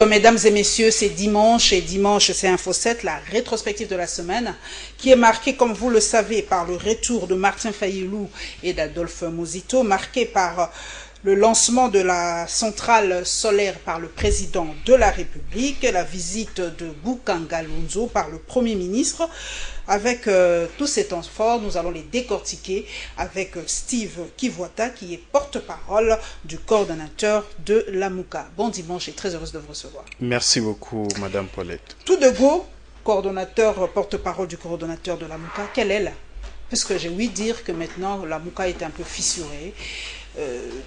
Mesdames et messieurs, c'est dimanche et dimanche c'est Info 7, la rétrospective de la semaine qui est marquée, comme vous le savez, par le retour de Martin Fayulu et d'Adolphe Muzito, marquée par le lancement de la centrale solaire par le président de la République, la visite de Bukanga Lunzo par le Premier ministre. Avec tous ces temps forts, nous allons les décortiquer avec Steve Kivuata, qui est porte-parole du coordonnateur de la MUCA. Bon dimanche et très heureuse de vous recevoir. Merci beaucoup, Madame Paulette. Tout de go, coordonnateur, porte-parole du coordonnateur de la MUCA, quelle est là? Parce que j'ai ouï dire que maintenant la MUCA est un peu fissurée.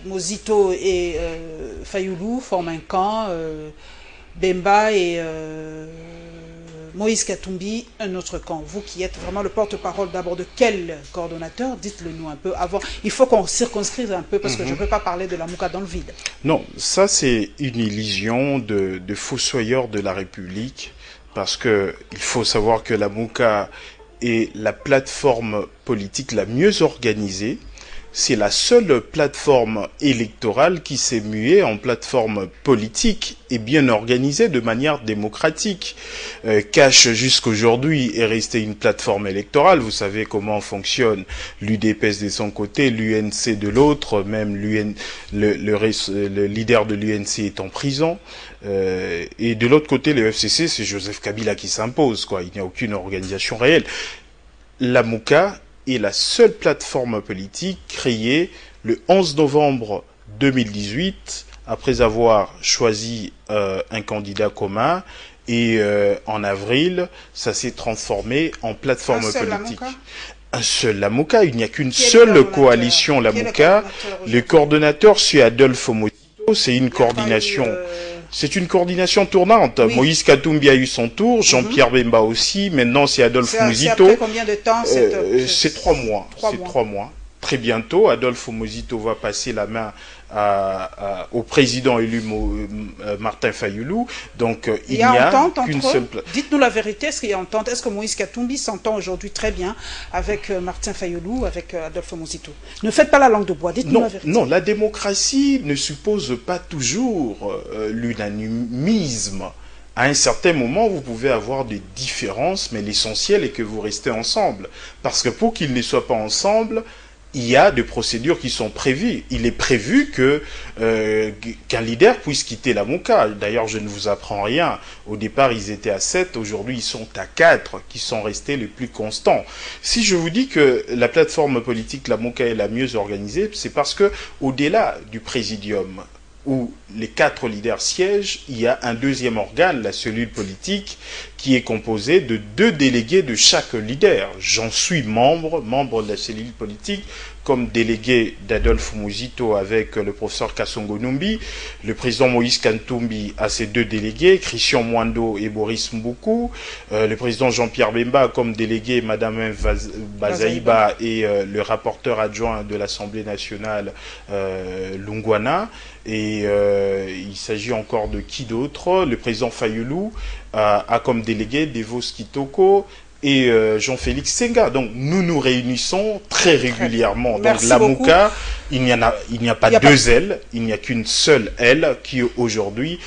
Muzito et Fayulu forment un camp, Bemba et Moïse Katumbi, un autre camp. Vous qui êtes vraiment le porte-parole d'abord de quel coordonnateur? Dites-le nous un peu avant. Il faut qu'on circonscrive un peu parce que je ne peux pas parler de la MUCA dans le vide. Non, ça c'est une illusion de fossoyeur de la République, parce que il faut savoir que la MUCA est la plateforme politique la mieux organisée. C'est la seule plateforme électorale qui s'est muée en plateforme politique et bien organisée de manière démocratique. Cash jusqu'aujourd'hui est resté une plateforme électorale. Vous savez comment fonctionne l'UDPS de son côté, l'UNC de l'autre, même le leader de l'UNC est en prison. Et de l'autre côté, le FCC, c'est Joseph Kabila qui s'impose, quoi. Il n'y a aucune organisation réelle. La MUCA est la seule plateforme politique créée le 11 novembre 2018, après avoir choisi un candidat commun, et en avril, ça s'est transformé en plateforme politique. Un seul la MUCA, il n'y a qu'une seule coalition la MUCA. Le coordonnateur, c'est Adolphe Muzito, c'est une coordination... C'est une coordination tournante. Oui. Moïse Katumbi a eu son tour, Jean-Pierre Bemba aussi, maintenant c'est Adolphe Muzito. Après combien de temps c'est 3 mois. C'est 3 mois. Très bientôt, Adolphe Muzito va passer la main au président élu Martin Fayulu. Donc il n'y a qu'une seule... Dites-nous la vérité, est-ce qu'il y a entente? Est-ce que Moïse Katumbi s'entend aujourd'hui très bien avec Martin Fayulu, avec Adolphe Muzito? Ne faites pas la langue de bois, dites-nous la vérité. Non, la démocratie ne suppose pas toujours l'unanimisme. À un certain moment, vous pouvez avoir des différences, mais l'essentiel est que vous restez ensemble. Parce que pour qu'ils ne soient pas ensemble, il y a des procédures qui sont prévues. Il est prévu qu'un leader puisse quitter la MUCA. D'ailleurs, je ne vous apprends rien. Au départ, ils étaient à 7. Aujourd'hui, ils sont à 4, qui sont restés les plus constants. Si je vous dis que la plateforme politique, la MUCA, est la mieux organisée, c'est parce que, au-delà du présidium, où les 4 leaders siègent, il y a un deuxième organe, la cellule politique, qui est composée de 2 délégués de chaque leader. J'en suis membre de la cellule politique, comme délégué d'Adolphe Muzito avec le professeur Kasongo Numbi. Le président Moïse Katumbi a ses 2 délégués, Christian Mwando et Boris Mboukou. Le président Jean-Pierre Bemba comme délégué, Madame Bazaïba et le rapporteur adjoint de l'Assemblée nationale, Lungwana. Et il s'agit encore de qui d'autre? Le président Fayulu a comme délégué Devos Kitoko et Jean-Félix Senga. Donc nous nous réunissons très régulièrement. Donc la MUCA, il n'y a pas 2 ailes, il n'y a qu'une seule aile qui est aujourd'hui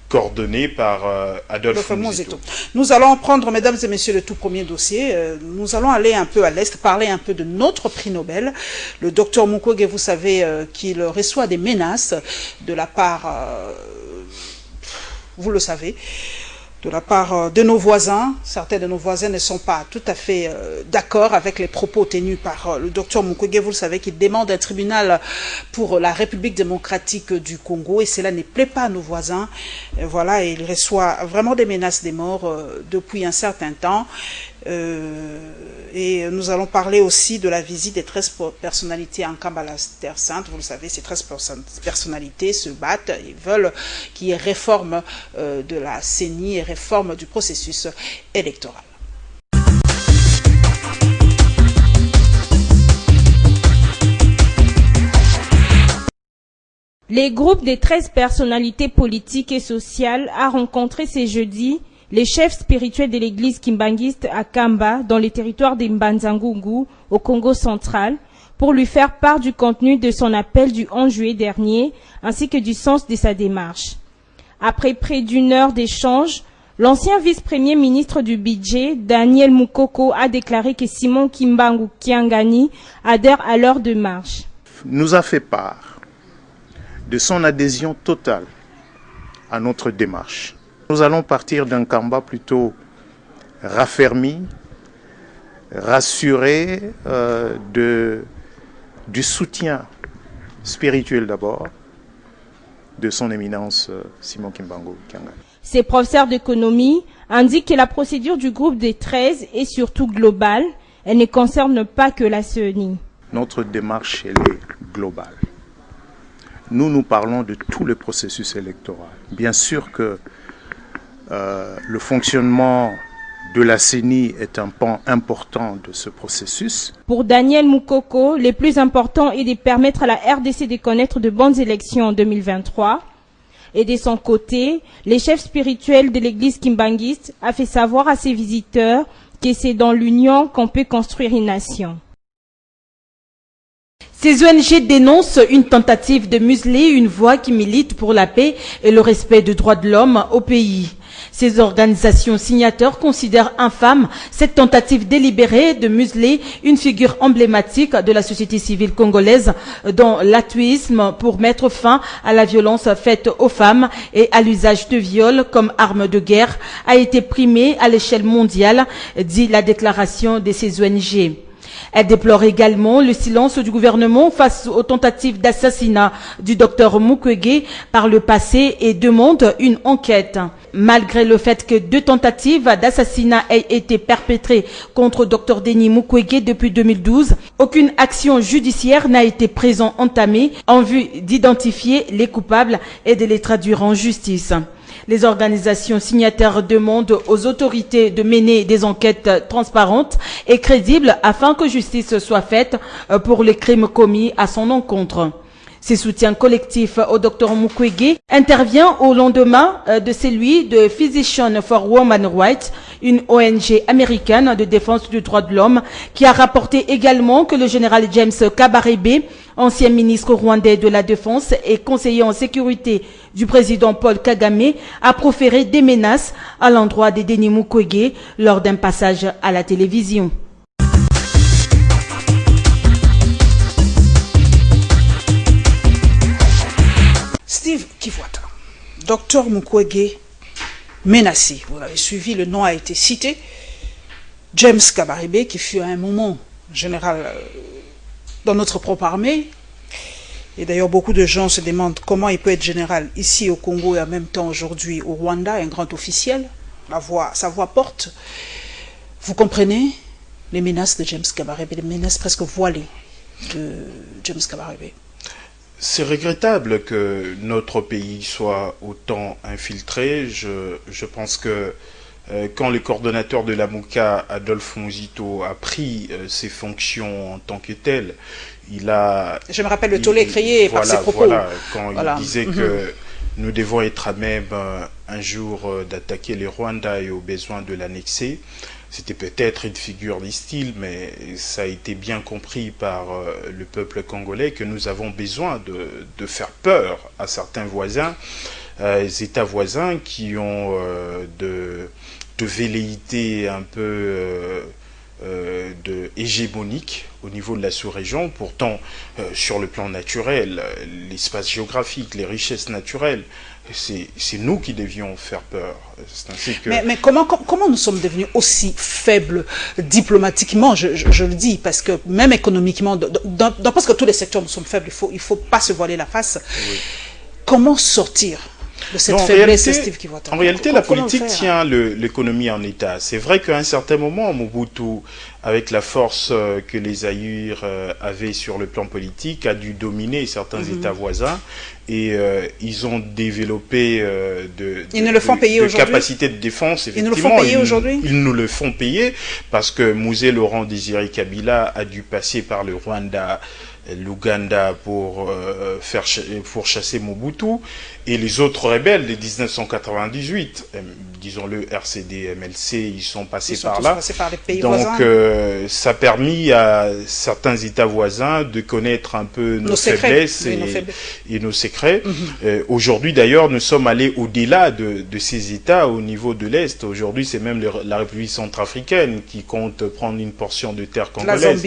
coordonnée par Adolphe Muzito. Nous allons prendre, mesdames et messieurs, le tout premier dossier. Nous allons aller un peu à l'Est, parler un peu de notre prix Nobel. Le docteur Mukwege, vous savez qu'il reçoit des menaces de la part, vous le savez, de la part de nos voisins. Certains de nos voisins ne sont pas tout à fait d'accord avec les propos tenus par le docteur Mukwege. Vous le savez qu'il demande un tribunal pour la République démocratique du Congo et cela ne plaît pas à nos voisins. Voilà, et il reçoit vraiment des menaces de mort depuis un certain temps. Et nous allons parler aussi de la visite des 13 personnalités en Kampala Terre Sainte. Vous le savez, ces 13 personnalités se battent, ils veulent qu'il y ait réforme de la CENI et réforme du processus électoral. Les groupes des 13 personnalités politiques et sociales a rencontré ce jeudi les chefs spirituels de l'église kimbangiste à Kamba, dans les territoires de Mbanzangungu, au Congo central, pour lui faire part du contenu de son appel du 11 juillet dernier, ainsi que du sens de sa démarche. Après près d'une heure d'échange, l'ancien vice-premier ministre du budget, Daniel Mukoko, a déclaré que Simon Kimbangu Kiangani adhère à leur démarche. Nous a fait part de son adhésion totale à notre démarche. Nous allons partir d'un combat plutôt raffermi, rassuré du soutien spirituel d'abord de son éminence Simon Kimbangu Kiangani. Ces professeurs d'économie indiquent que la procédure du groupe des 13 est surtout globale. Elle ne concerne pas que la CENI. Notre démarche, elle est globale. Nous parlons de tout le processus électoral. Bien sûr que le fonctionnement de la CENI est un pan important de ce processus. Pour Daniel Mukoko, le plus important est de permettre à la RDC de connaître de bonnes élections en 2023. Et de son côté, le chef spirituel de l'église kimbangiste a fait savoir à ses visiteurs que c'est dans l'union qu'on peut construire une nation. Ces ONG dénoncent une tentative de museler une voix qui milite pour la paix et le respect des droits de l'homme au pays. Ces organisations signataires considèrent infâme cette tentative délibérée de museler une figure emblématique de la société civile congolaise dont l'altruisme pour mettre fin à la violence faite aux femmes et à l'usage de viol comme arme de guerre a été primé à l'échelle mondiale, dit la déclaration de ces ONG. Elle déplore également le silence du gouvernement face aux tentatives d'assassinat du docteur Mukwege par le passé et demande une enquête. Malgré le fait que 2 tentatives d'assassinat aient été perpétrées contre Dr Denis Mukwege depuis 2012, aucune action judiciaire n'a été entamée en vue d'identifier les coupables et de les traduire en justice. Les organisations signataires demandent aux autorités de mener des enquêtes transparentes et crédibles afin que justice soit faite pour les crimes commis à son encontre. Ces soutiens collectifs au Dr Mukwege intervient au lendemain de celui de Physicians for Women's Rights, une ONG américaine de défense des droits de l'homme, qui a rapporté également que le général James Kabarebe, ancien ministre rwandais de la Défense et conseiller en sécurité du président Paul Kagame, a proféré des menaces à l'endroit de Denis Mukwege lors d'un passage à la télévision. Steve Kivuata, docteur Mukwege menacé. Vous l'avez suivi, le nom a été cité. James Kabarebe, qui fut à un moment général dans notre propre armée. Et d'ailleurs, beaucoup de gens se demandent comment il peut être général ici au Congo et en même temps aujourd'hui au Rwanda, un grand officiel. Sa voix porte. Vous comprenez les menaces de James Kabarebe, les menaces presque voilées de James Kabarebe. C'est regrettable que notre pays soit autant infiltré. Je pense que quand le coordonnateur de la MOUCA, Adolphe Muzito, a pris ses fonctions en tant que tel, il a... Je me rappelle le tollé créé par ses propos. Voilà, quand il disait que nous devons être à même un jour d'attaquer le Rwanda et au besoin de l'annexer. C'était peut-être une figure de style, mais ça a été bien compris par le peuple congolais que nous avons besoin de faire peur à certains voisins, États voisins qui ont de velléités un peu hégémoniques au niveau de la sous-région. Pourtant, sur le plan naturel, l'espace géographique, les richesses naturelles, c'est nous qui devions faire peur. Ainsi que... Mais comment nous sommes devenus aussi faibles diplomatiquement, je le dis, parce que même économiquement, dans presque tous les secteurs, nous sommes faibles, il faut pas se voiler la face. Oui. Comment sortir de cette faiblesse, Steve Kivuata? En réalité, la politique tient l'économie en état. C'est vrai qu'à un certain moment, Mobutu, avec la force que les Zaïre avaient sur le plan politique, a dû dominer certains États voisins et ils ont développé de capacités de défense. Ils nous le font payer aujourd'hui. Ils nous le font payer parce que Mouzé Laurent Désiré Kabila a dû passer par le Rwanda l'Ouganda pour chasser Mobutu, et les autres rebelles de 1998, disons-le, RCD, MLC, ils sont passés par là. Passés par les pays Donc voisins. ça a permis à certains États voisins de connaître un peu nos faiblesses et nos secrets. Aujourd'hui d'ailleurs, nous sommes allés au-delà de ces États au niveau de l'Est. Aujourd'hui, c'est même la République centrafricaine qui compte prendre une portion de terre congolaise.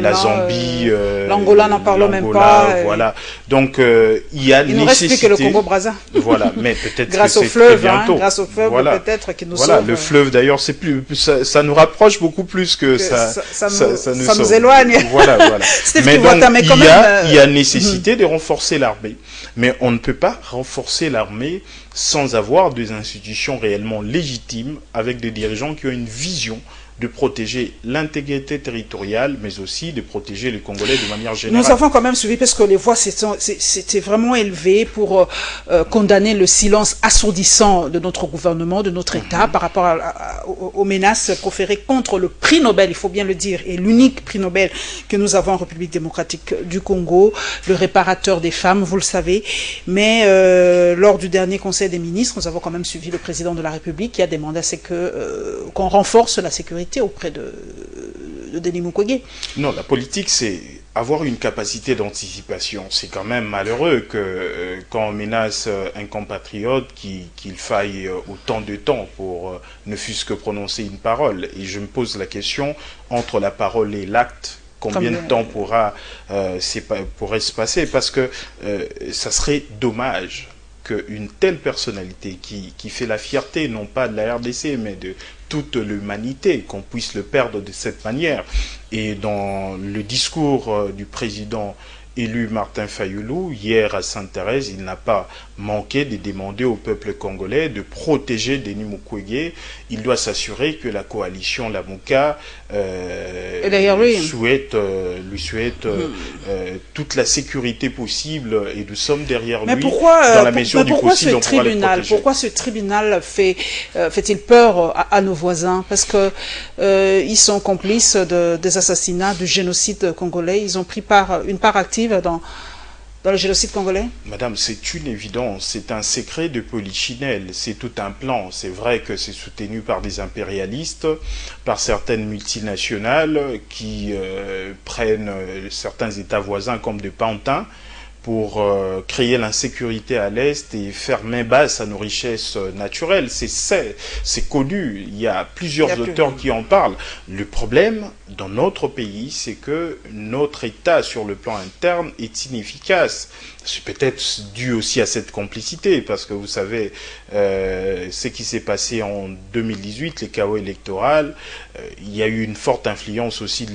La Zambie, l'Angola, n'en parlons même pas. Voilà. Donc il y a il ne reste plus que le Congo-Brazzaville. Voilà, mais peut-être grâce que au c'est fleuve, très bientôt. Grâce au fleuve, voilà. peut-être qu'il nous voilà, sauve. Le fleuve d'ailleurs, c'est plus ça nous rapproche beaucoup plus que ça nous éloigne. Voilà. Mais donc, il y a nécessité de renforcer l'armée, mais on ne peut pas renforcer l'armée sans avoir des institutions réellement légitimes avec des dirigeants qui ont une vision de protéger l'intégrité territoriale, mais aussi de protéger les Congolais de manière générale. Nous avons quand même suivi, parce que les voix s'étaient vraiment élevées pour condamner le silence assourdissant de notre gouvernement, de notre État, par rapport aux menaces proférées contre le prix Nobel, il faut bien le dire, et l'unique prix Nobel que nous avons en République démocratique du Congo, le réparateur des femmes, vous le savez. Mais lors du dernier Conseil des ministres, nous avons quand même suivi le président de la République qui a demandé à ce qu'on renforce la sécurité auprès de Denis Mukwege. Non, la politique, c'est avoir une capacité d'anticipation. C'est quand même malheureux que quand on menace un compatriote qu'il faille autant de temps pour ne fût-ce que prononcer une parole. Et je me pose la question, entre la parole et l'acte, combien de temps pourrait se passer? Parce que ça serait dommage qu'une telle personnalité qui fait la fierté, non pas de la RDC, mais de toute l'humanité, qu'on puisse le perdre de cette manière. Et dans le discours du président élu Martin Fayulu, hier à Sainte-Thérèse, il n'a pas manqué de demander au peuple congolais de protéger Denis Mukwege. Il doit s'assurer que la coalition Lamuka lui souhaite toute la sécurité possible, et nous sommes derrière lui dans la mesure du possible. Pourquoi ce tribunal fait-il peur à nos voisins? Parce que ils sont complices des assassinats, du génocide congolais. Ils ont pris une part active dans le génocide congolais? Madame, c'est une évidence, c'est un secret de polichinelle, c'est tout un plan. C'est vrai que c'est soutenu par des impérialistes, par certaines multinationales qui prennent certains États voisins comme des pantins pour créer l'insécurité à l'Est et faire main basse à nos richesses naturelles. C'est connu, il y a plusieurs auteurs qui en parlent. Le problème dans notre pays, c'est que notre État sur le plan interne est inefficace. C'est peut-être dû aussi à cette complicité, parce que vous savez, ce qui s'est passé en 2018, les chaos électoraux, il y a eu une forte influence aussi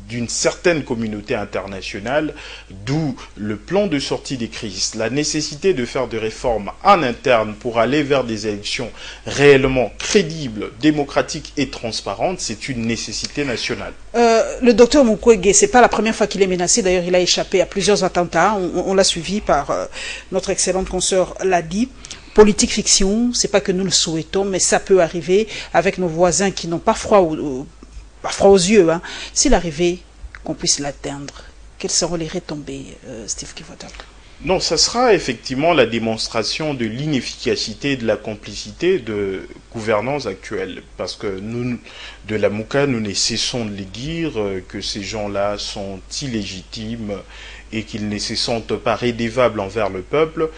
d'une certaine communauté internationale, d'où le plan de sortie des crises, la nécessité de faire des réformes en interne pour aller vers des élections réellement crédibles, démocratiques et transparentes, c'est une nécessité nationale. Le docteur Mukwege, c'est pas la première fois qu'il est menacé, d'ailleurs il a échappé à plusieurs attentats, on l'a suivi par notre excellente consoeur Ladi. Politique fiction, c'est pas que nous le souhaitons, mais ça peut arriver avec nos voisins qui n'ont pas froid aux yeux. Hein. S'il arrivait qu'on puisse l'atteindre, quelles seront les retombées, Steve Kivota? Non, ça sera effectivement la démonstration de l'inefficacité et de la complicité de gouvernants actuels. Parce que nous, de la Mouka, nous ne cessons de les dire que ces gens-là sont illégitimes et qu'ils ne se sentent pas rédevables envers le peuple.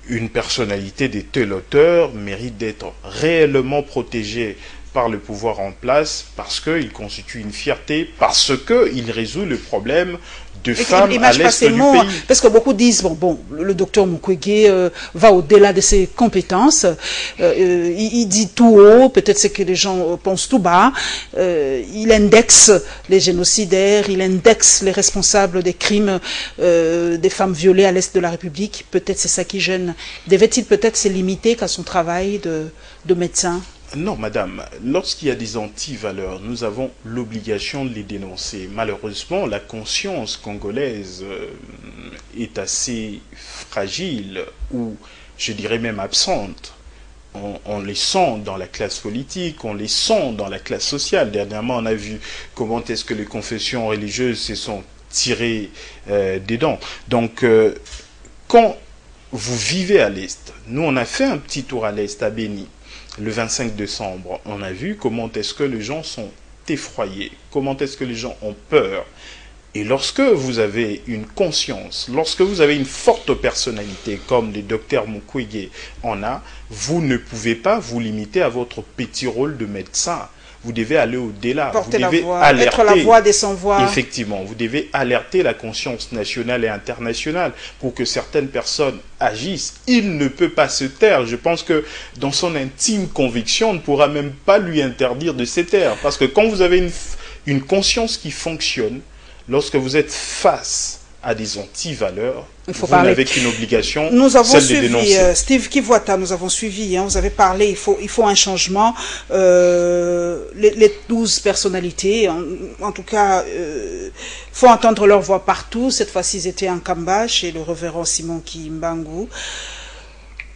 Une personnalité de tel auteur mérite d'être réellement protégée par le pouvoir en place, parce qu'il constitue une fierté, parce qu'il résout le problème de femmes à l'est du pays. Parce que beaucoup disent, bon, le docteur Mukwege va au-delà de ses compétences, il dit tout haut, peut-être c'est que les gens pensent tout bas, il indexe les génocidaires, il indexe les responsables des crimes des femmes violées à l'est de la République, peut-être c'est ça qui gêne. Devait-il peut-être se limiter qu'à son travail de médecin? Non, madame, lorsqu'il y a des antivaleurs, nous avons l'obligation de les dénoncer. Malheureusement, la conscience congolaise est assez fragile, ou je dirais même absente. On les sent dans la classe politique, on les sent dans la classe sociale. Dernièrement, on a vu comment est-ce que les confessions religieuses se sont tirer des dents. Donc, quand vous vivez à l'Est, nous on a fait un petit tour à l'Est, à Béni, le 25 décembre. On a vu comment est-ce que les gens sont effroyés, comment est-ce que les gens ont peur. Et lorsque vous avez une conscience, lorsque vous avez une forte personnalité, comme le docteur Mukwege en a, vous ne pouvez pas vous limiter à votre petit rôle de médecin. Vous devez aller au-delà. Porter vous devez la voix, alerter. être la voix des sans-voix. Effectivement, vous devez alerter la conscience nationale et internationale pour que certaines personnes agissent. Il ne peut pas se taire. Je pense que dans son intime conviction, on ne pourra même pas lui interdire de se taire. Parce que quand vous avez une conscience qui fonctionne, lorsque vous êtes face à des anti-valeurs, vous n'avez qu'une obligation, nous avons celle suivi, de dénoncer. Steve Kivuata, nous avons suivi, vous avez parlé, il faut un changement. Les 12 personnalités, en tout cas, faut entendre leur voix partout. Cette fois-ci, ils étaient en Kamba, chez le révérend Simon Kimbangu.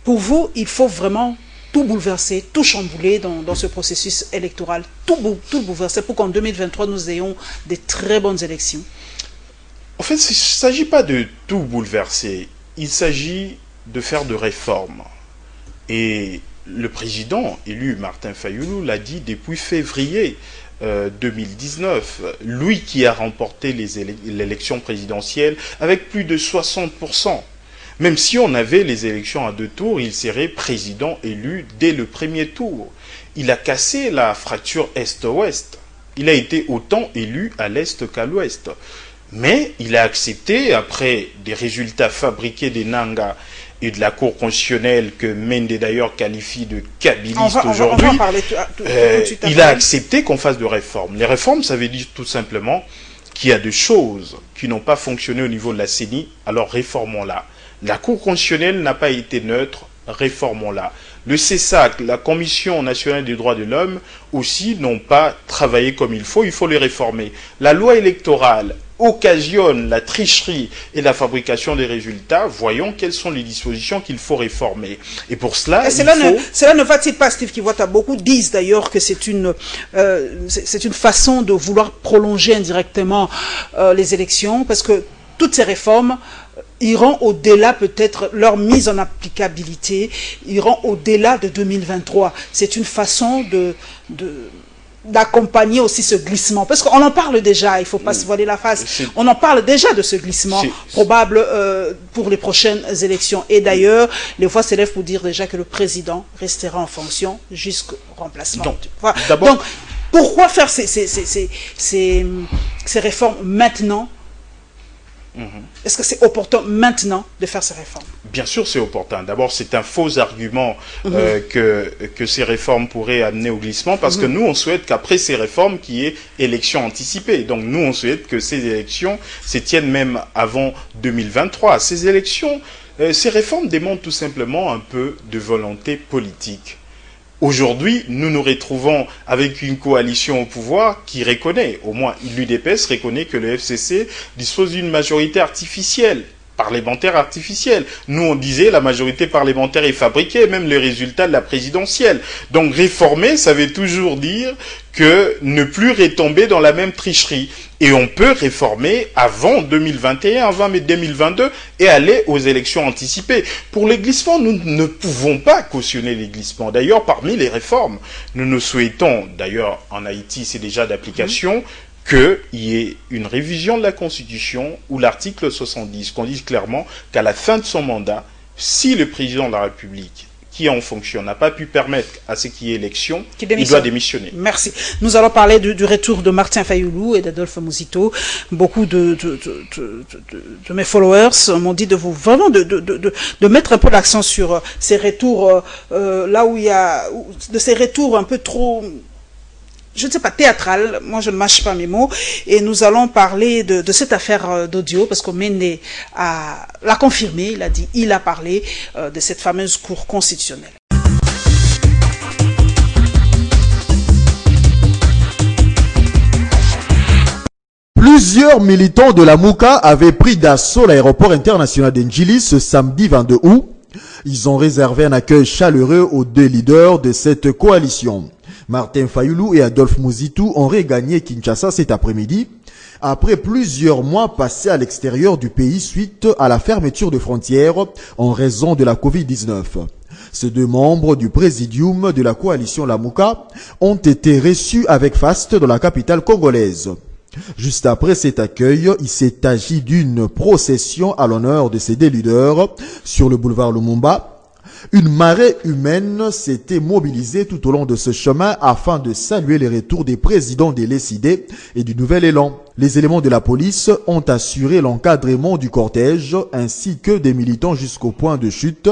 Pour vous, il faut vraiment tout bouleverser, tout chambouler dans ce processus électoral, tout bouleverser pour qu'en 2023, nous ayons des très bonnes élections. En fait, il ne s'agit pas de tout bouleverser, il s'agit de faire de réformes. Et le président élu, Martin Fayulu, l'a dit depuis février 2019, lui qui a remporté l'élection présidentielle avec plus de 60%. Même si on avait les élections à 2 tours, il serait président élu dès le premier tour. Il a cassé la fracture Est-Ouest. Il a été autant élu à l'Est qu'à l'Ouest. Mais il a accepté, après des résultats fabriqués des Nanga et de la Cour constitutionnelle que Mende d'ailleurs qualifie de kabiliste aujourd'hui, il a accepté qu'on fasse de réformes. Les réformes, ça veut dire tout simplement qu'il y a des choses qui n'ont pas fonctionné au niveau de la CENI, alors réformons-la. La Cour constitutionnelle n'a pas été neutre, réformons-la. Le CESAC, la Commission nationale des droits de l'homme, aussi n'ont pas travaillé comme il faut les réformer. La loi électorale occasionne la tricherie et la fabrication des résultats, voyons quelles sont les dispositions qu'il faut réformer. Et pour cela, cela ne va-t-il pas, Steve Kivuata? Beaucoup disent d'ailleurs que c'est une façon de vouloir prolonger indirectement les élections, parce que toutes ces réformes iront au-delà, peut-être, leur mise en applicabilité, iront au-delà de 2023. C'est une façon d'accompagner aussi ce glissement. Parce qu'on en parle déjà, il ne faut pas se voiler la face. On en parle déjà de ce glissement probable pour les prochaines élections. Et d'ailleurs, les voix s'élèvent pour dire déjà que le président restera en fonction jusqu'au remplacement. Donc, pourquoi faire ces réformes maintenant? Est-ce que c'est opportun maintenant de faire ces réformes? Bien sûr, c'est opportun. D'abord, c'est un faux argument que ces réformes pourraient amener au glissement, parce que nous, on souhaite qu'après ces réformes, qu'il y ait élections anticipées. Donc, nous, on souhaite que ces élections se tiennent même avant 2023. Ces élections, ces réformes démontrent tout simplement un peu de volonté politique. Aujourd'hui, nous nous retrouvons avec une coalition au pouvoir qui reconnaît, au moins l'UDPS reconnaît que le FCC dispose d'une majorité artificielle, parlementaire artificielle. Nous, on disait la majorité parlementaire est fabriquée, même les résultats de la présidentielle. Donc réformer, ça veut toujours dire que ne plus retomber dans la même tricherie. Et on peut réformer avant 2021, avant 2022 et aller aux élections anticipées. Pour les glissements, nous ne pouvons pas cautionner les glissements. D'ailleurs, parmi les réformes, nous souhaitons, d'ailleurs en Haïti c'est déjà d'application, qu'il y ait une révision de la Constitution où l'article 70 qu'on dise clairement qu'à la fin de son mandat, si le président de la République qui en fonction n'a pas pu permettre à ce qu'il y ait élection, il doit démissionner. Merci. Nous allons parler du retour de Martin Fayulu et d'Adolphe Muzito. Beaucoup de mes followers m'ont dit de mettre un peu l'accent sur ces retours, là où il y a, de ces retours un peu trop, je ne sais pas, théâtral, moi je ne mâche pas mes mots, et nous allons parler de cette affaire d'audio, parce que Mende l'a confirmé, il a parlé de cette fameuse cour constitutionnelle. Plusieurs militants de la Mouka avaient pris d'assaut l'aéroport international d'Ndjili ce samedi 22 août. Ils ont réservé un accueil chaleureux aux 2 leaders de cette coalition. Martin Fayulu et Adolphe Muzito ont regagné Kinshasa cet après-midi. après plusieurs mois passés à l'extérieur du pays suite à la fermeture de frontières en raison de la Covid-19. Ces deux membres du présidium de la coalition Lamuka ont été reçus avec faste dans la capitale congolaise. Juste après cet accueil, il s'est agi d'une procession à l'honneur de ces deux leaders sur le boulevard Lumumba. Une marée humaine s'était mobilisée tout au long de ce chemin afin de saluer les retours des présidents des Lessidés et du Nouvel Élan. Les éléments de la police ont assuré l'encadrement du cortège ainsi que des militants jusqu'au point de chute.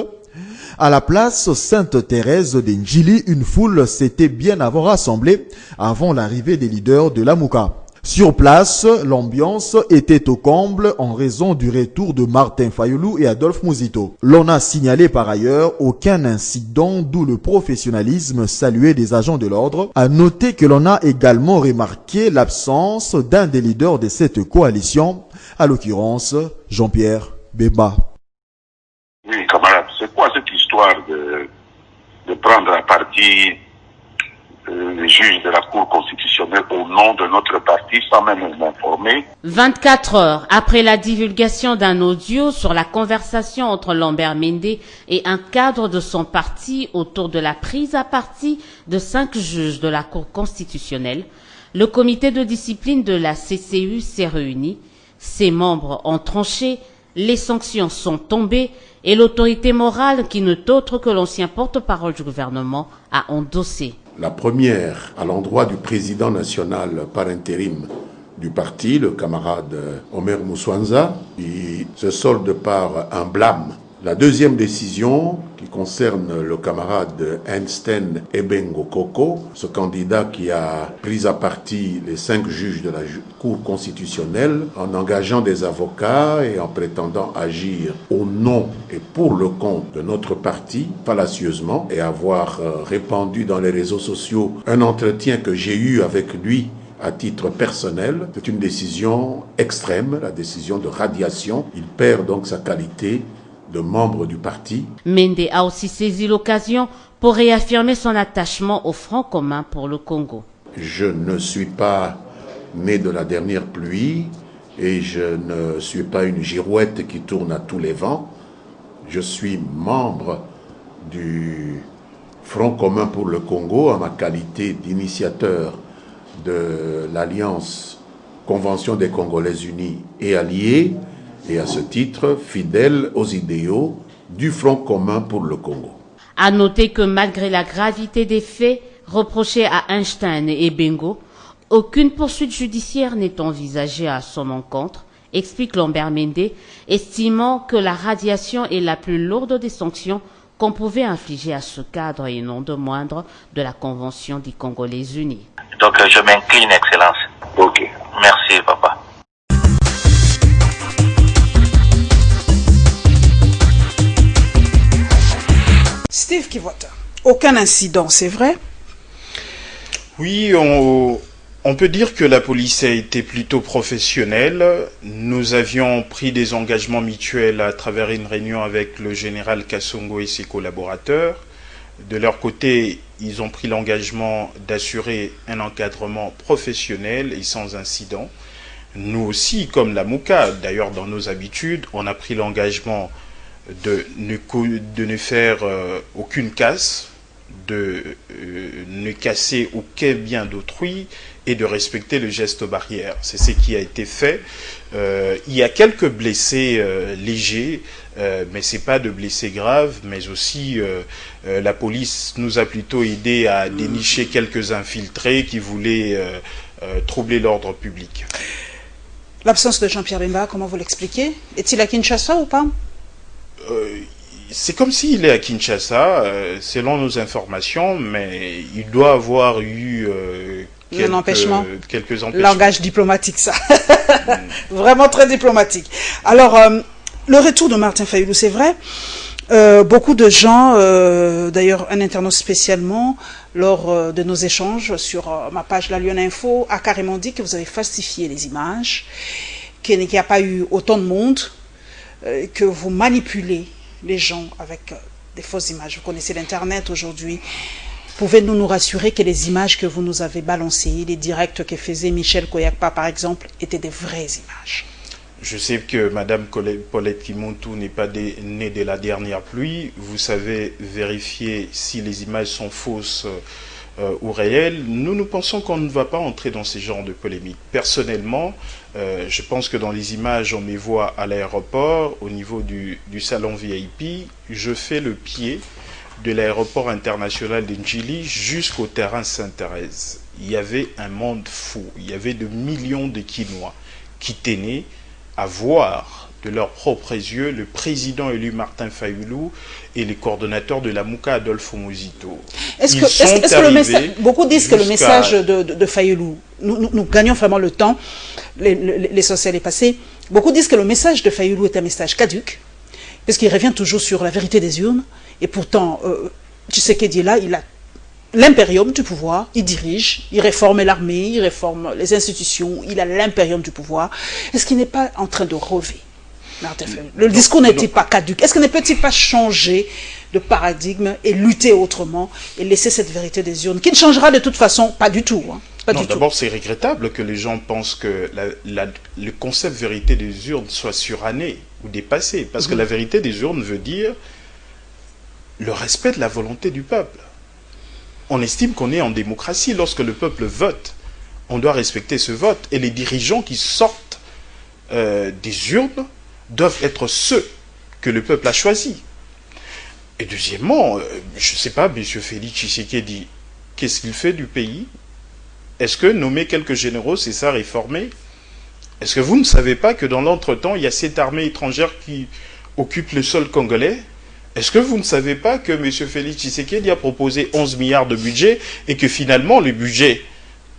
À la place Sainte-Thérèse d'Ndjili, une foule s'était bien avant rassemblée avant l'arrivée des leaders de Lamuka. Sur place, l'ambiance était au comble en raison du retour de Martin Fayulu et Adolphe Muzito. L'on a signalé par ailleurs aucun incident, d'où le professionnalisme salué des agents de l'ordre. À noter que l'on a également remarqué l'absence d'un des leaders de cette coalition, à l'occurrence Jean-Pierre Bemba. Oui, camarade, c'est quoi cette histoire de prendre à partie les juges de la Cour constitutionnelle au nom de notre parti sans même m'informer? 24 heures après la divulgation d'un audio sur la conversation entre Lambert Mende et un cadre de son parti autour de la prise à partie de 5 juges de la Cour constitutionnelle, le comité de discipline de la CCU s'est réuni, ses membres ont tranché, les sanctions sont tombées et l'autorité morale, qui n'est autre que l'ancien porte-parole du gouvernement, a endossé. La première à l'endroit du président national par intérim du parti, le camarade Omer Mouswanza, qui se solde par un blâme. La deuxième décision, qui concerne le camarade Einstein Ebengo Koko, ce candidat qui a pris à partie les 5 juges de la Cour constitutionnelle en engageant des avocats et en prétendant agir au nom et pour le compte de notre parti, fallacieusement, et avoir répandu dans les réseaux sociaux un entretien que j'ai eu avec lui à titre personnel. C'est une décision extrême, la décision de radiation. Il perd donc sa qualité de membre du parti. Mende a aussi saisi l'occasion pour réaffirmer son attachement au Front commun pour le Congo. Je ne suis pas né de la dernière pluie et je ne suis pas une girouette qui tourne à tous les vents. Je suis membre du Front commun pour le Congo en ma qualité d'initiateur de l'Alliance Convention des Congolais Unis et Alliés, et à ce titre, fidèle aux idéaux du Front commun pour le Congo. À noter que malgré la gravité des faits reprochés à Einstein et Bengo, aucune poursuite judiciaire n'est envisagée à son encontre, explique Lambert Mende, estimant que la radiation est la plus lourde des sanctions qu'on pouvait infliger à ce cadre et non de moindre de la Convention des Congolais Unis. Donc je m'incline, Excellence. Ok. Merci, papa. Steve Kivota, aucun incident, c'est vrai? Oui, on peut dire que la police a été plutôt professionnelle. Nous avions pris des engagements mutuels à travers une réunion avec le général Kassongo et ses collaborateurs. De leur côté, ils ont pris l'engagement d'assurer un encadrement professionnel et sans incident. Nous aussi, comme la Mouka, d'ailleurs dans nos habitudes, on a pris l'engagement de ne faire aucune casse, de ne casser aucun bien d'autrui et de respecter le geste barrière. C'est ce qui a été fait. Il y a quelques blessés légers, mais ce n'est pas de blessés graves, mais aussi la police nous a plutôt aidé à dénicher quelques infiltrés qui voulaient troubler l'ordre public. L'absence de Jean-Pierre Bemba, comment vous l'expliquez? Est-il à Kinshasa ou pas? C'est comme s'il est à Kinshasa, selon nos informations, mais il doit avoir eu quelques empêchements. Langage diplomatique, ça. Vraiment très diplomatique. Alors, le retour de Martin Fayulu, c'est vrai. Beaucoup de gens, d'ailleurs un internaute spécialement, lors de nos échanges sur ma page La Lyon Info, a carrément dit que vous avez falsifié les images, qu'il n'y a pas eu autant de monde, que vous manipulez les gens avec des fausses images. Vous connaissez l'Internet aujourd'hui. Pouvez-vous nous rassurer que les images que vous nous avez balancées, les directs que faisait Michel Koyakpa par exemple, étaient des vraies images? Je sais que Madame Paulette Kimontou n'est pas née de la dernière pluie. Vous savez vérifier si les images sont fausses ou réelles. Nous pensons qu'on ne va pas entrer dans ce genre de polémique. Personnellement, je pense que dans les images, on me voit à l'aéroport, au niveau du salon VIP. Je fais le pied de l'aéroport international d'Ndjili jusqu'au terrain Sainte-Thérèse. Il y avait un monde fou. Il y avait de millions de Quinois qui tenaient à voir de leurs propres yeux le président élu Martin Fayoulou et les coordonnateurs de la Mouka Adolfo Muzito. Est-ce que le message, beaucoup disent que le message de Fayoulou, nous gagnons vraiment le temps, l'essentiel est passé, beaucoup disent que le message de Fayoulou est un message caduc, parce qu'il revient toujours sur la vérité des urnes, et pourtant, Tshisekedi là, il a l'impérium du pouvoir, il dirige, il réforme l'armée, il réforme les institutions, il a l'impérium du pouvoir. Est-ce qu'il n'est pas en train de rêver, Martin Fayoulou? Le discours n'était pas caduc. Est-ce qu'il ne peut-il pas changer de paradigme et lutter autrement et laisser cette vérité des urnes, qui ne changera de toute façon pas du tout, hein? Non, d'abord, c'est regrettable que les gens pensent que le concept vérité des urnes soit suranné ou dépassé, parce que la vérité des urnes veut dire le respect de la volonté du peuple. On estime qu'on est en démocratie. Lorsque le peuple vote, on doit respecter ce vote. Et les dirigeants qui sortent des urnes doivent être ceux que le peuple a choisis. Et deuxièmement, je ne sais pas, M. Félix Tshisekedi, qu'est-ce qu'il fait du pays? Est-ce que nommer quelques généraux, c'est ça réformer? Est-ce que vous ne savez pas que dans l'entretemps, il y a 7 armées étrangères qui occupent le sol congolais? Est-ce que vous ne savez pas que M. Félix Tshisekedi a proposé 11 milliards de budget et que finalement, le budget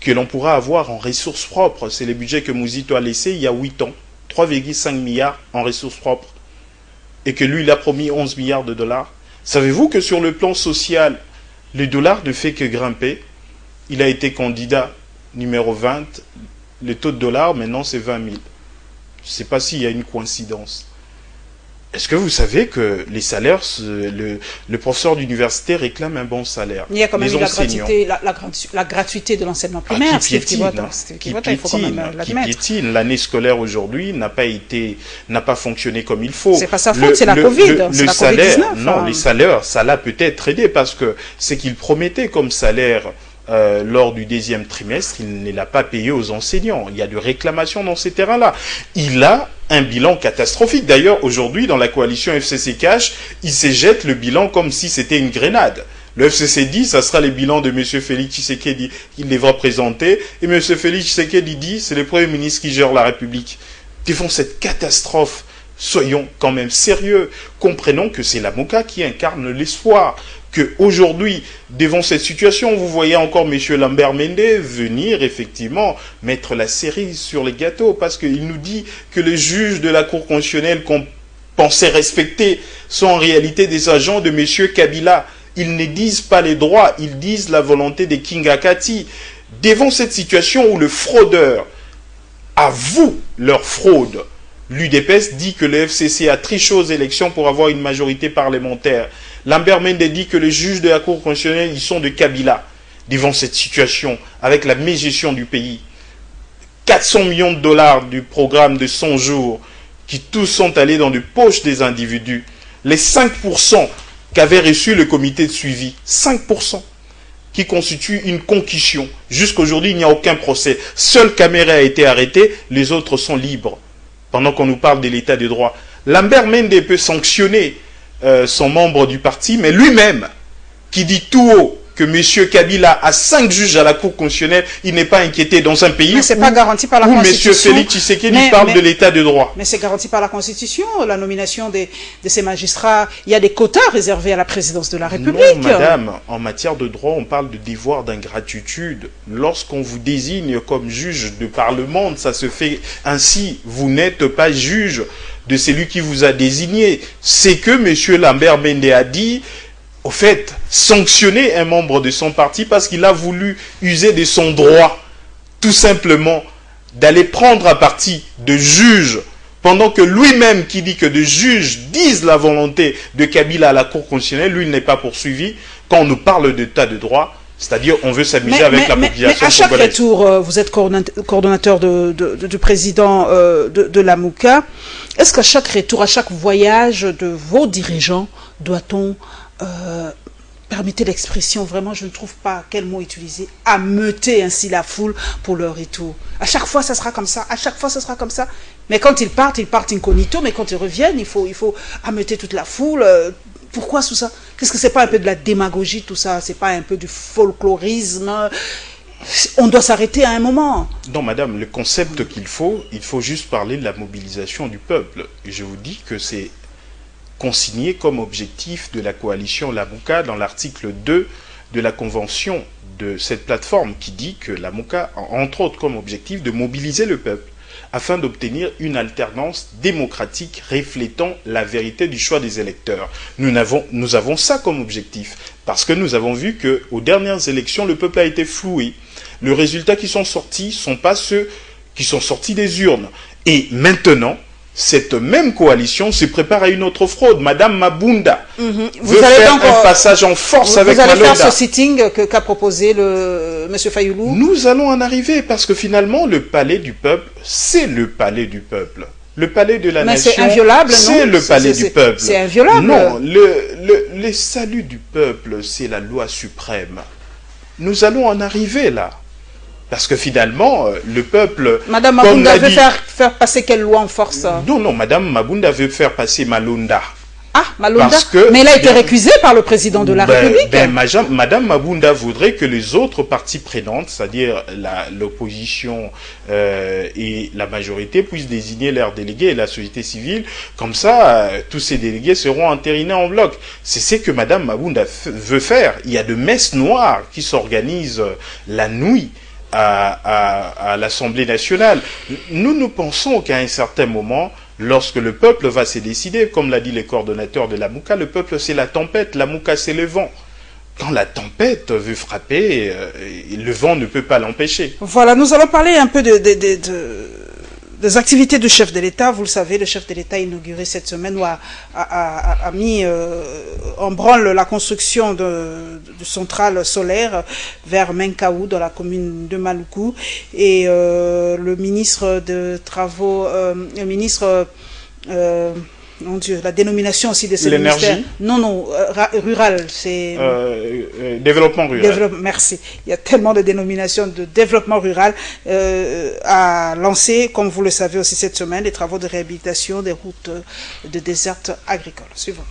que l'on pourra avoir en ressources propres, c'est le budget que Muzito a laissé il y a 8 ans, 3,5 milliards en ressources propres, et que lui, il a promis 11 milliards de dollars. Savez-vous que sur le plan social, le dollar ne fait que grimper? Il a été candidat numéro 20, le taux de dollar, maintenant, c'est 20 000. Je ne sais pas s'il y a une coïncidence. Est-ce que vous savez que les salaires, le professeur d'université réclame un bon salaire? Il y a quand même la gratuité de l'enseignement primaire. Qui piétine. L'année scolaire aujourd'hui n'a pas fonctionné comme il faut. C'est pas sa faute, c'est la Covid. Le salaire, non, les salaires, ça l'a peut-être aidé parce que ce qu'il promettait comme salaire lors du 2e trimestre, il ne l'a pas payé aux enseignants. Il y a de réclamations dans ces terrains-là. Il a un bilan catastrophique. D'ailleurs, aujourd'hui, dans la coalition FCC Cash, il se jette le bilan comme si c'était une grenade. Le FCC dit, ça sera le bilan de M. Félix Tshisekedi qu'il devra présenter. Et M. Félix Tshisekedi dit, c'est le Premier ministre qui gère la République. Devant cette catastrophe, soyons quand même sérieux. Comprenons que c'est la Mouka qui incarne l'espoir. Qu'aujourd'hui, devant cette situation, vous voyez encore M. Lambert Mende venir effectivement mettre la cerise sur les gâteaux parce qu'il nous dit que les juges de la Cour constitutionnelle qu'on pensait respecter sont en réalité des agents de M. Kabila. Ils ne disent pas les droits, ils disent la volonté des Kingakati. Devant cette situation où le fraudeur avoue leur fraude, l'UDPS dit que le FCC a triché aux élections pour avoir une majorité parlementaire. Lambert Mende dit que les juges de la Cour constitutionnelle, ils sont de Kabila. Devant cette situation, avec la mégestion du pays, 400 millions de dollars du programme de 100 jours, qui tous sont allés dans les poches des individus. Les 5% qu'avait reçu le comité de suivi, 5%, qui constituent une concussion. Jusqu'aujourd'hui, il n'y a aucun procès. Seul Caméré a été arrêté, les autres sont libres. Pendant qu'on nous parle de l'état de droit. Lambert Mende peut sanctionner son membre du parti, mais lui-même, qui dit tout haut que M. Kabila a 5 juges à la Cour constitutionnelle, il n'est pas inquiété dans un pays mais pas garanti par la Constitution. M. Félix Tshisekedi parle de l'état de droit. Mais c'est garanti par la Constitution, la nomination de ces magistrats. Il y a des quotas réservés à la présidence de la République. Non, madame, en matière de droit, on parle de devoir d'ingratitude. Lorsqu'on vous désigne comme juge de parlement, ça se fait ainsi. Vous n'êtes pas juge de celui qui vous a désigné. C'est que M. Lambert Mende a dit, au fait, sanctionner un membre de son parti parce qu'il a voulu user de son droit, tout simplement, d'aller prendre à partie de juges, pendant que lui-même qui dit que de juges disent la volonté de Kabila à la Cour constitutionnelle, lui il n'est pas poursuivi. quand on nous parle d'état de droit, c'est-à-dire on veut s'amuser avec la population mais à chaque congolaise. retour, vous êtes coordonnateur du président de la MOUCA. Est-ce qu'à chaque retour, à chaque voyage de vos dirigeants, doit-on, permettez l'expression, vraiment je ne trouve pas quel mot utiliser, ameuter ainsi la foule pour leur retour? À chaque fois ça sera comme ça, à chaque fois ça sera comme ça. Mais quand ils partent incognito, mais quand ils reviennent, il faut ameuter toute la foule. Pourquoi tout ça? Qu'est-ce que c'est pas un peu de la démagogie tout ça? C'est pas un peu du folklorisme? On doit s'arrêter à un moment. Non, madame, le concept il faut juste parler de la mobilisation du peuple. Et je vous dis que c'est consigné comme objectif de la coalition Lamuka dans l'article 2 de la convention de cette plateforme qui dit que Lamuka a entre autres comme objectif de mobiliser le peuple afin d'obtenir une alternance démocratique reflétant la vérité du choix des électeurs. Nous avons ça comme objectif, parce que nous avons vu qu'aux dernières élections, le peuple a été floué. Les résultats qui sont sortis ne sont pas ceux qui sont sortis des urnes. Et maintenant, cette même coalition se prépare à une autre fraude. Madame Mabunda veut faire un passage en force avec Malonda. Vous allez faire ce sitting qu'a proposé M. Fayoulou? Nous allons en arriver parce que finalement, le palais du peuple, c'est le palais du peuple. Le palais de la nation, c'est inviolable, non? C'est le palais du peuple. C'est inviolable. Non, le salut du peuple, c'est la loi suprême. Nous allons en arriver là. Parce que finalement, le peuple... Madame Mabunda veut faire passer quelle loi en force? Non, Madame Mabunda veut faire passer Malonda. Ah, Malonda. Mais elle a été récusée par le président de la République. Madame Mabunda voudrait que les autres parties prenantes, c'est-à-dire l'opposition et la majorité, puissent désigner leurs délégués et la société civile. Comme ça, tous ces délégués seront entérinés en bloc. C'est ce que Madame Mabunda veut faire. Il y a de messes noires qui s'organisent la nuit à l'Assemblée nationale. Nous pensons qu'à un certain moment, lorsque le peuple va se décider, comme l'a dit les coordonnateurs de la MOUCA, le peuple c'est la tempête, la MOUCA c'est le vent. Quand la tempête veut frapper, le vent ne peut pas l'empêcher. Voilà, nous allons parler un peu des activités du chef de l'État. Vous le savez, le chef de l'État a inauguré cette semaine ou a mis en branle la construction de centrales solaires vers Menkaou, dans la commune de Maluku. Et le ministre de Travaux, mon Dieu, la dénomination aussi de ce ministère. Non, rural, c'est... développement rural. Merci. Il y a tellement de dénominations de développement rural à lancer, comme vous le savez aussi cette semaine, les travaux de réhabilitation des routes de désert agricole. Suivons.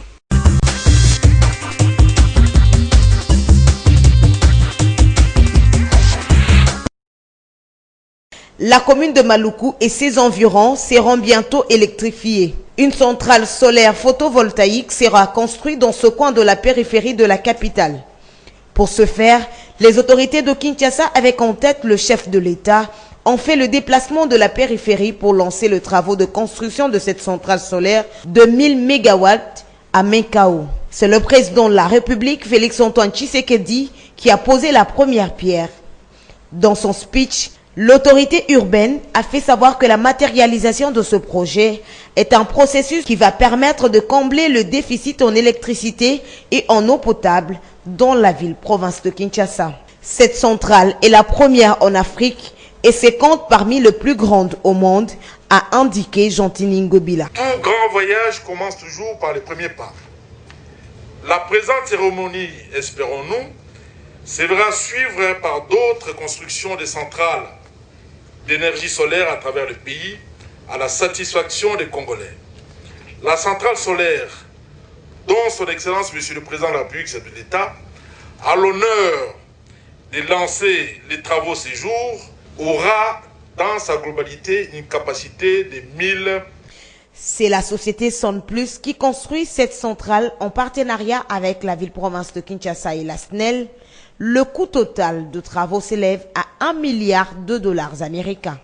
La commune de Maluku et ses environs seront bientôt électrifiées. Une centrale solaire photovoltaïque sera construite dans ce coin de la périphérie de la capitale. Pour ce faire, les autorités de Kinshasa, avec en tête le chef de l'État, ont fait le déplacement de la périphérie pour lancer le travaux de construction de cette centrale solaire de 1000 MW à Menkaou. C'est le président de la République, Félix-Antoine Tshisekedi, qui a posé la première pierre. Dans son speech, l'autorité urbaine a fait savoir que la matérialisation de ce projet est un processus qui va permettre de combler le déficit en électricité et en eau potable dans la ville-province de Kinshasa. Cette centrale est la première en Afrique et se compte parmi les plus grandes au monde, a indiqué Jantini Ngobila. Tout grand voyage commence toujours par les premiers pas. La présente cérémonie, espérons-nous, sera suivie par d'autres constructions de centrales d'énergie solaire à travers le pays, à la satisfaction des Congolais. La centrale solaire, dont son Excellence Monsieur le Président de la République, chef de l'État, a l'honneur de lancer les travaux ces jours, aura dans sa globalité une capacité de 1000. C'est la société SonPlus qui construit cette centrale en partenariat avec la ville-province de Kinshasa et la SNEL. Le coût total de travaux s'élève à $1 milliard américains.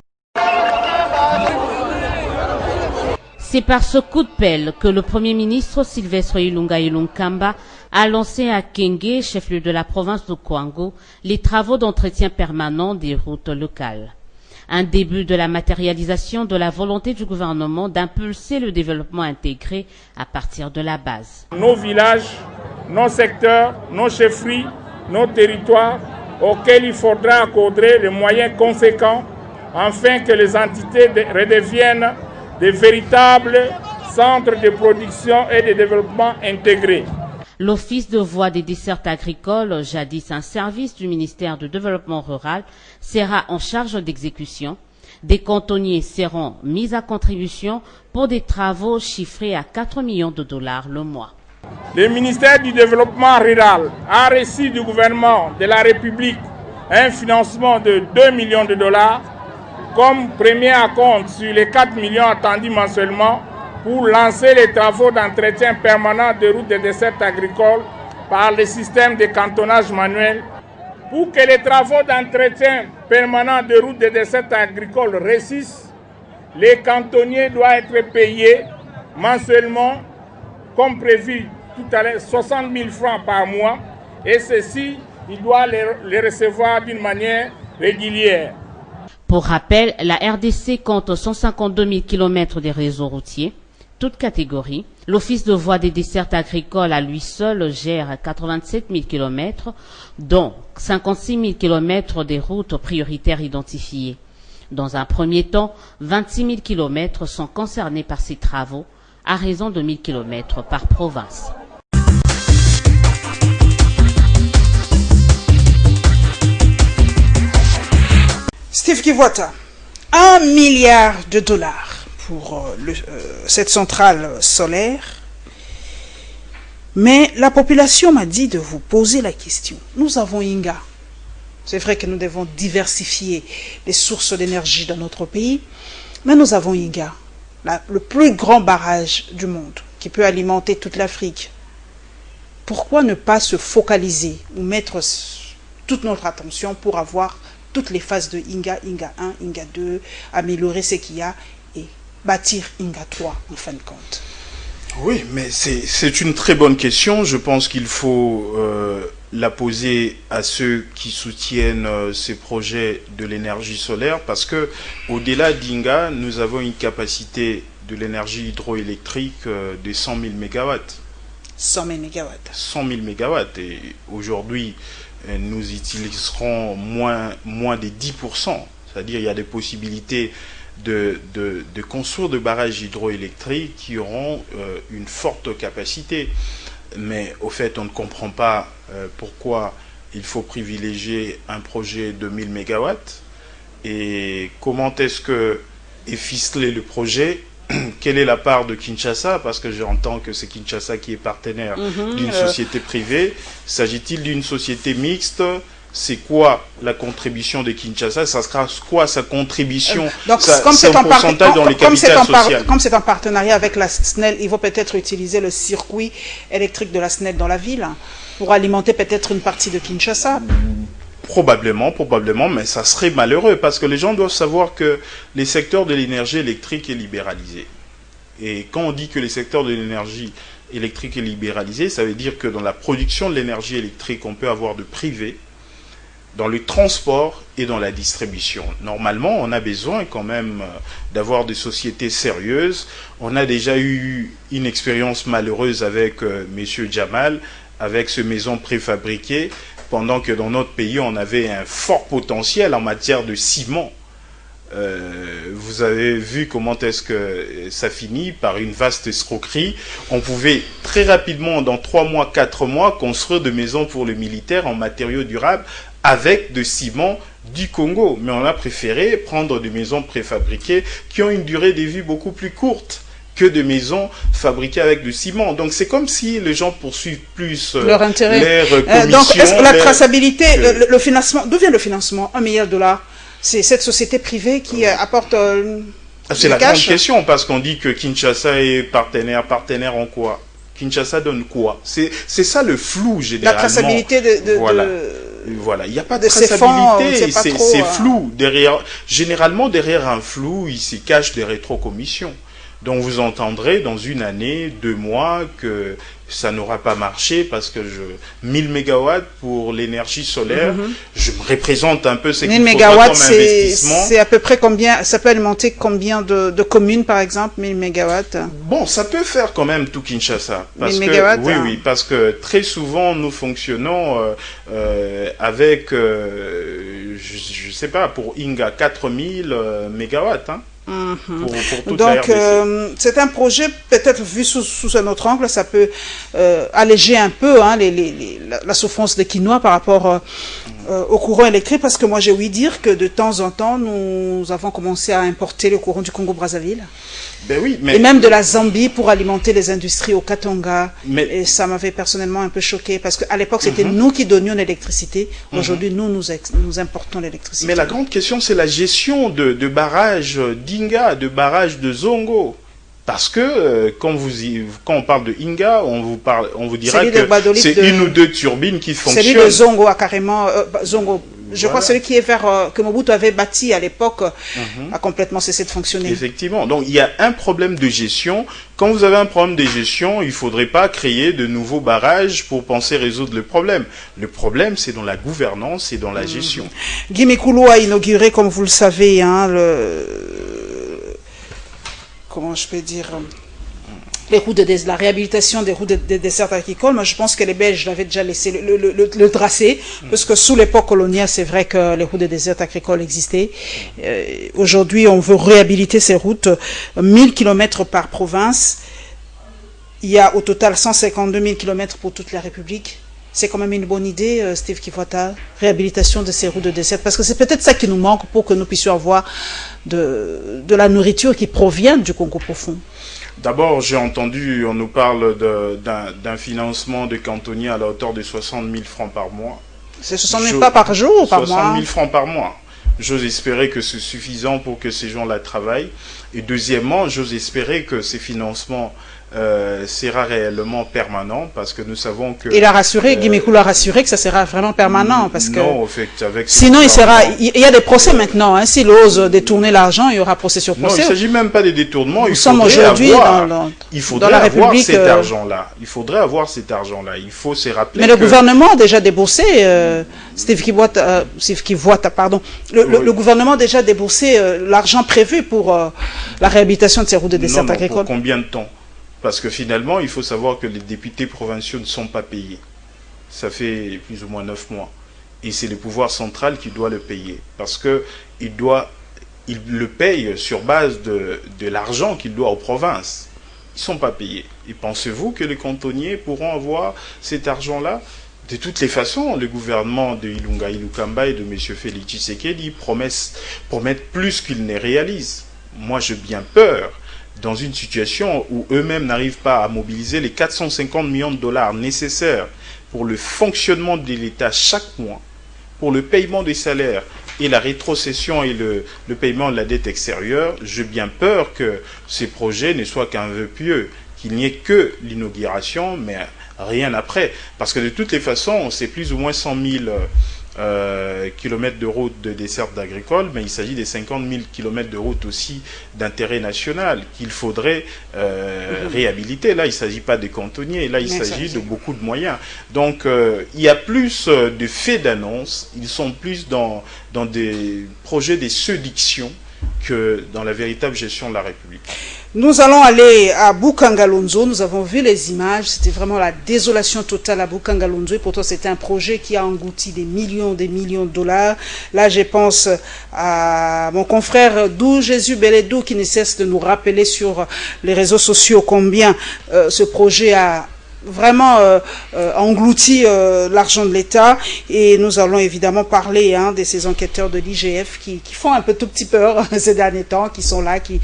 C'est par ce coup de pelle que le Premier ministre Sylvestre Ilunga Ilunkamba a lancé à Kenge, chef-lieu de la province de Kwango, les travaux d'entretien permanent des routes locales. Un début de la matérialisation de la volonté du gouvernement d'impulser le développement intégré à partir de la base. Nos villages nos secteurs, nos chefferies, nos territoires, auxquels il faudra accorder les moyens conséquents afin que les entités redeviennent des véritables centres de production et de développement intégrés. L'Office de voie des dessertes agricoles, jadis un service du ministère du Développement rural, sera en charge d'exécution. Des cantonniers seront mis à contribution pour des travaux chiffrés à 4 millions de dollars le mois. Le ministère du Développement rural a reçu du gouvernement de la République un financement de 2 millions de dollars comme premier acompte sur les 4 millions attendus mensuellement pour lancer les travaux d'entretien permanent de routes de dessertes agricoles par le système de cantonnage manuel. Pour que les travaux d'entretien permanent de routes de dessertes agricoles réussissent, les cantonniers doivent être payés mensuellement, comme prévu tout à l'heure, 60 000 francs par mois, et ceci, ils doivent les recevoir d'une manière régulière. Pour rappel, la RDC compte 152 000 km de réseaux routiers, toutes catégories. L'Office de voie des dessertes agricoles à lui seul gère 87 000 km, dont 56 000 km des routes prioritaires identifiées. Dans un premier temps, 26 000 km sont concernés par ces travaux, à raison de 1 000 km par province. Steve Kivota, 1 milliard de dollars pour cette centrale solaire. Mais la population m'a dit de vous poser la question. Nous avons Inga. C'est vrai que nous devons diversifier les sources d'énergie dans notre pays, mais nous avons Inga, le plus grand barrage du monde qui peut alimenter toute l'Afrique. Pourquoi ne pas se focaliser ou mettre toute notre attention pour avoir toutes les phases de Inga, Inga 1, Inga 2, améliorer ce qu'il y a et bâtir Inga 3 en fin de compte? Oui, mais c'est une très bonne question. Je pense qu'il faut la poser à ceux qui soutiennent ces projets de l'énergie solaire, parce que au-delà d'Inga, nous avons une capacité de l'énergie hydroélectrique de 100 000 MW. 100 000 mégawatts. 100 000 MW. Et aujourd'hui, nous utiliserons moins de 10%. C'est-à-dire il y a des possibilités de construire de barrages hydroélectriques qui auront une forte capacité. Mais au fait, on ne comprend pas pourquoi il faut privilégier un projet de 1000 MW et comment est-ce que est ficelé le projet. Quelle est la part de Kinshasa? Parce que j'entends que c'est Kinshasa qui est partenaire d'une société privée. S'agit-il d'une société mixte? C'est quoi la contribution de Kinshasa? Ça sera quoi sa contribution? Donc, comme c'est en partenariat avec la SNEL, il va peut-être utiliser le circuit électrique de la SNEL dans la ville pour alimenter peut-être une partie de Kinshasa. Probablement, mais ça serait malheureux parce que les gens doivent savoir que le secteur de l'énergie électrique est libéralisé. Et quand on dit que le secteur de l'énergie électrique est libéralisé, ça veut dire que dans la production de l'énergie électrique, on peut avoir de privé, dans le transport et dans la distribution. Normalement, on a besoin quand même d'avoir des sociétés sérieuses. On a déjà eu une expérience malheureuse avec M. Jamal, avec ces maisons préfabriquées, pendant que dans notre pays, on avait un fort potentiel en matière de ciment. Vous avez vu comment est-ce que ça finit par une vaste escroquerie. On pouvait très rapidement, dans 3 mois, 4 mois, construire des maisons pour les militaires en matériaux durables avec de ciment du Congo. Mais on a préféré prendre des maisons préfabriquées qui ont une durée de vie beaucoup plus courte que de maisons fabriquées avec du ciment. Donc c'est comme si les gens poursuivent plus leur intérêt. Donc est-ce que la traçabilité, le financement, d'où vient le financement? 1 milliard de dollars. C'est cette société privée qui apporte c'est la grande question, parce qu'on dit que Kinshasa est partenaire. Partenaire en quoi? Kinshasa donne quoi? C'est ça le flou généralement. La traçabilité Voilà, il n'y a pas de traçabilité, c'est flou. Généralement, derrière un flou, il se cache des rétrocommissions. Donc vous entendrez dans une année, 2 mois, que ça n'aura pas marché parce que 1000 mégawatts pour l'énergie solaire, je me représente un peu ce qu'il faudra comme investissement. C'est à peu près combien, ça peut alimenter combien de communes par exemple, 1000 mégawatts? Bon, ça peut faire quand même tout Kinshasa. Parce 1000 que, mégawatts, oui, hein. oui, parce que très souvent nous fonctionnons avec, je sais pas, pour Inga, 4000 mégawatts, hein. Pour toute la Donc, RDC. c'est un projet, peut-être vu sous un autre angle, ça peut alléger un peu hein, la souffrance des Quinois par rapport au courant électrique, parce que moi j'ai ouï dire que de temps en temps, nous avons commencé à importer le courant du Congo-Brazzaville. Ben oui, mais... Et même de la Zambie pour alimenter les industries au Katanga. Et ça m'avait personnellement un peu choqué, parce qu'à l'époque, c'était nous qui donnions l'électricité. Aujourd'hui, nous importons l'électricité. Mais la grande question, c'est la gestion de barrages d'Inga, de barrages de Zongo. Parce que quand on parle de Inga, on vous dira que c'est une ou deux turbines qui fonctionnent. Celui de Zongo a carrément... Zongo, je crois celui qui est vers que Mobutu avait bâti à l'époque a complètement cessé de fonctionner. Effectivement. Donc il y a un problème de gestion. Quand vous avez un problème de gestion, il ne faudrait pas créer de nouveaux barrages pour penser résoudre le problème. Le problème, c'est dans la gouvernance et dans la gestion. Guy Mikulu a inauguré, comme vous le savez, hein, comment je peux dire, la réhabilitation des routes des desserts agricoles. Moi, je pense que les Belges l'avaient déjà laissé le tracer, parce que sous l'époque coloniale, c'est vrai que les routes des desserts agricoles existaient. Aujourd'hui, on veut réhabiliter ces routes, 1000 km par province. Il y a au total 152 000 km pour toute la République. C'est quand même une bonne idée, Steve Kivota, réhabilitation de ces routes de dessert, parce que c'est peut-être ça qui nous manque pour que nous puissions avoir de la nourriture qui provient du Congo profond. D'abord, j'ai entendu, on nous parle d'un financement de cantonniers à la hauteur de 60 000 francs par mois. C'est 60 000 pas par jour ou par mois? 60 000 francs par mois. J'ose espérer que c'est suffisant pour que ces gens-là travaillent. Et deuxièmement, j'ose espérer que ces financements sera réellement permanent, parce que nous savons que... Il a rassuré, Guy Mikulu a rassuré que ça sera vraiment permanent, parce que... Non, en fait, avec... Sinon, il y a des procès maintenant, hein. S'il ose détourner l'argent, il y aura procès sur procès. Non, il ne s'agit même pas de détournement. Nous sommes aujourd'hui il faudrait avoir cet argent-là. Il faudrait avoir cet argent-là. Il faut se rappeler Mais le gouvernement a déjà déboursé, Steve Kivota, pardon. Le gouvernement a déjà déboursé l'argent prévu pour la réhabilitation de ces routes de dessert agricoles. Pour combien de temps? Parce que finalement, il faut savoir que les députés provinciaux ne sont pas payés. Ça fait plus ou moins 9 mois. Et c'est le pouvoir central qui doit le payer. Parce qu'il le paye sur base de l'argent qu'il doit aux provinces. Ils ne sont pas payés. Et pensez-vous que les cantonniers pourront avoir cet argent-là? De toutes les façons, le gouvernement de Ilunga Ilukamba et de M. Félix Tshisekedi promettent plus qu'ils ne réalisent. Moi, j'ai bien peur, dans une situation où eux-mêmes n'arrivent pas à mobiliser les 450 millions de dollars nécessaires pour le fonctionnement de l'État chaque mois, pour le paiement des salaires et la rétrocession et le paiement de la dette extérieure, j'ai bien peur que ces projets ne soient qu'un vœu pieux, qu'il n'y ait que l'inauguration, mais rien après. Parce que de toutes les façons, c'est plus ou moins 100 000 kilomètres de route de desserte agricole, mais il s'agit des 50 000 kilomètres de route aussi d'intérêt national qu'il faudrait réhabiliter. Là, il ne s'agit pas des cantonniers, là, il s'agit de beaucoup de moyens. Donc, il y a plus de faits d'annonce, ils sont plus dans des projets de séduction que dans la véritable gestion de la République. Nous allons aller à Bukangalonzo. Nous avons vu les images. C'était vraiment la désolation totale à Bukangalonzo. Et pourtant, c'était un projet qui a englouti des millions de dollars. Là, je pense à mon confrère Dou Jésus Beledou qui ne cesse de nous rappeler sur les réseaux sociaux combien ce projet a vraiment englouti l'argent de l'État. Et nous allons évidemment parler de ces enquêteurs de l'IGF qui font un peu tout petit peur ces derniers temps, qui sont là, qui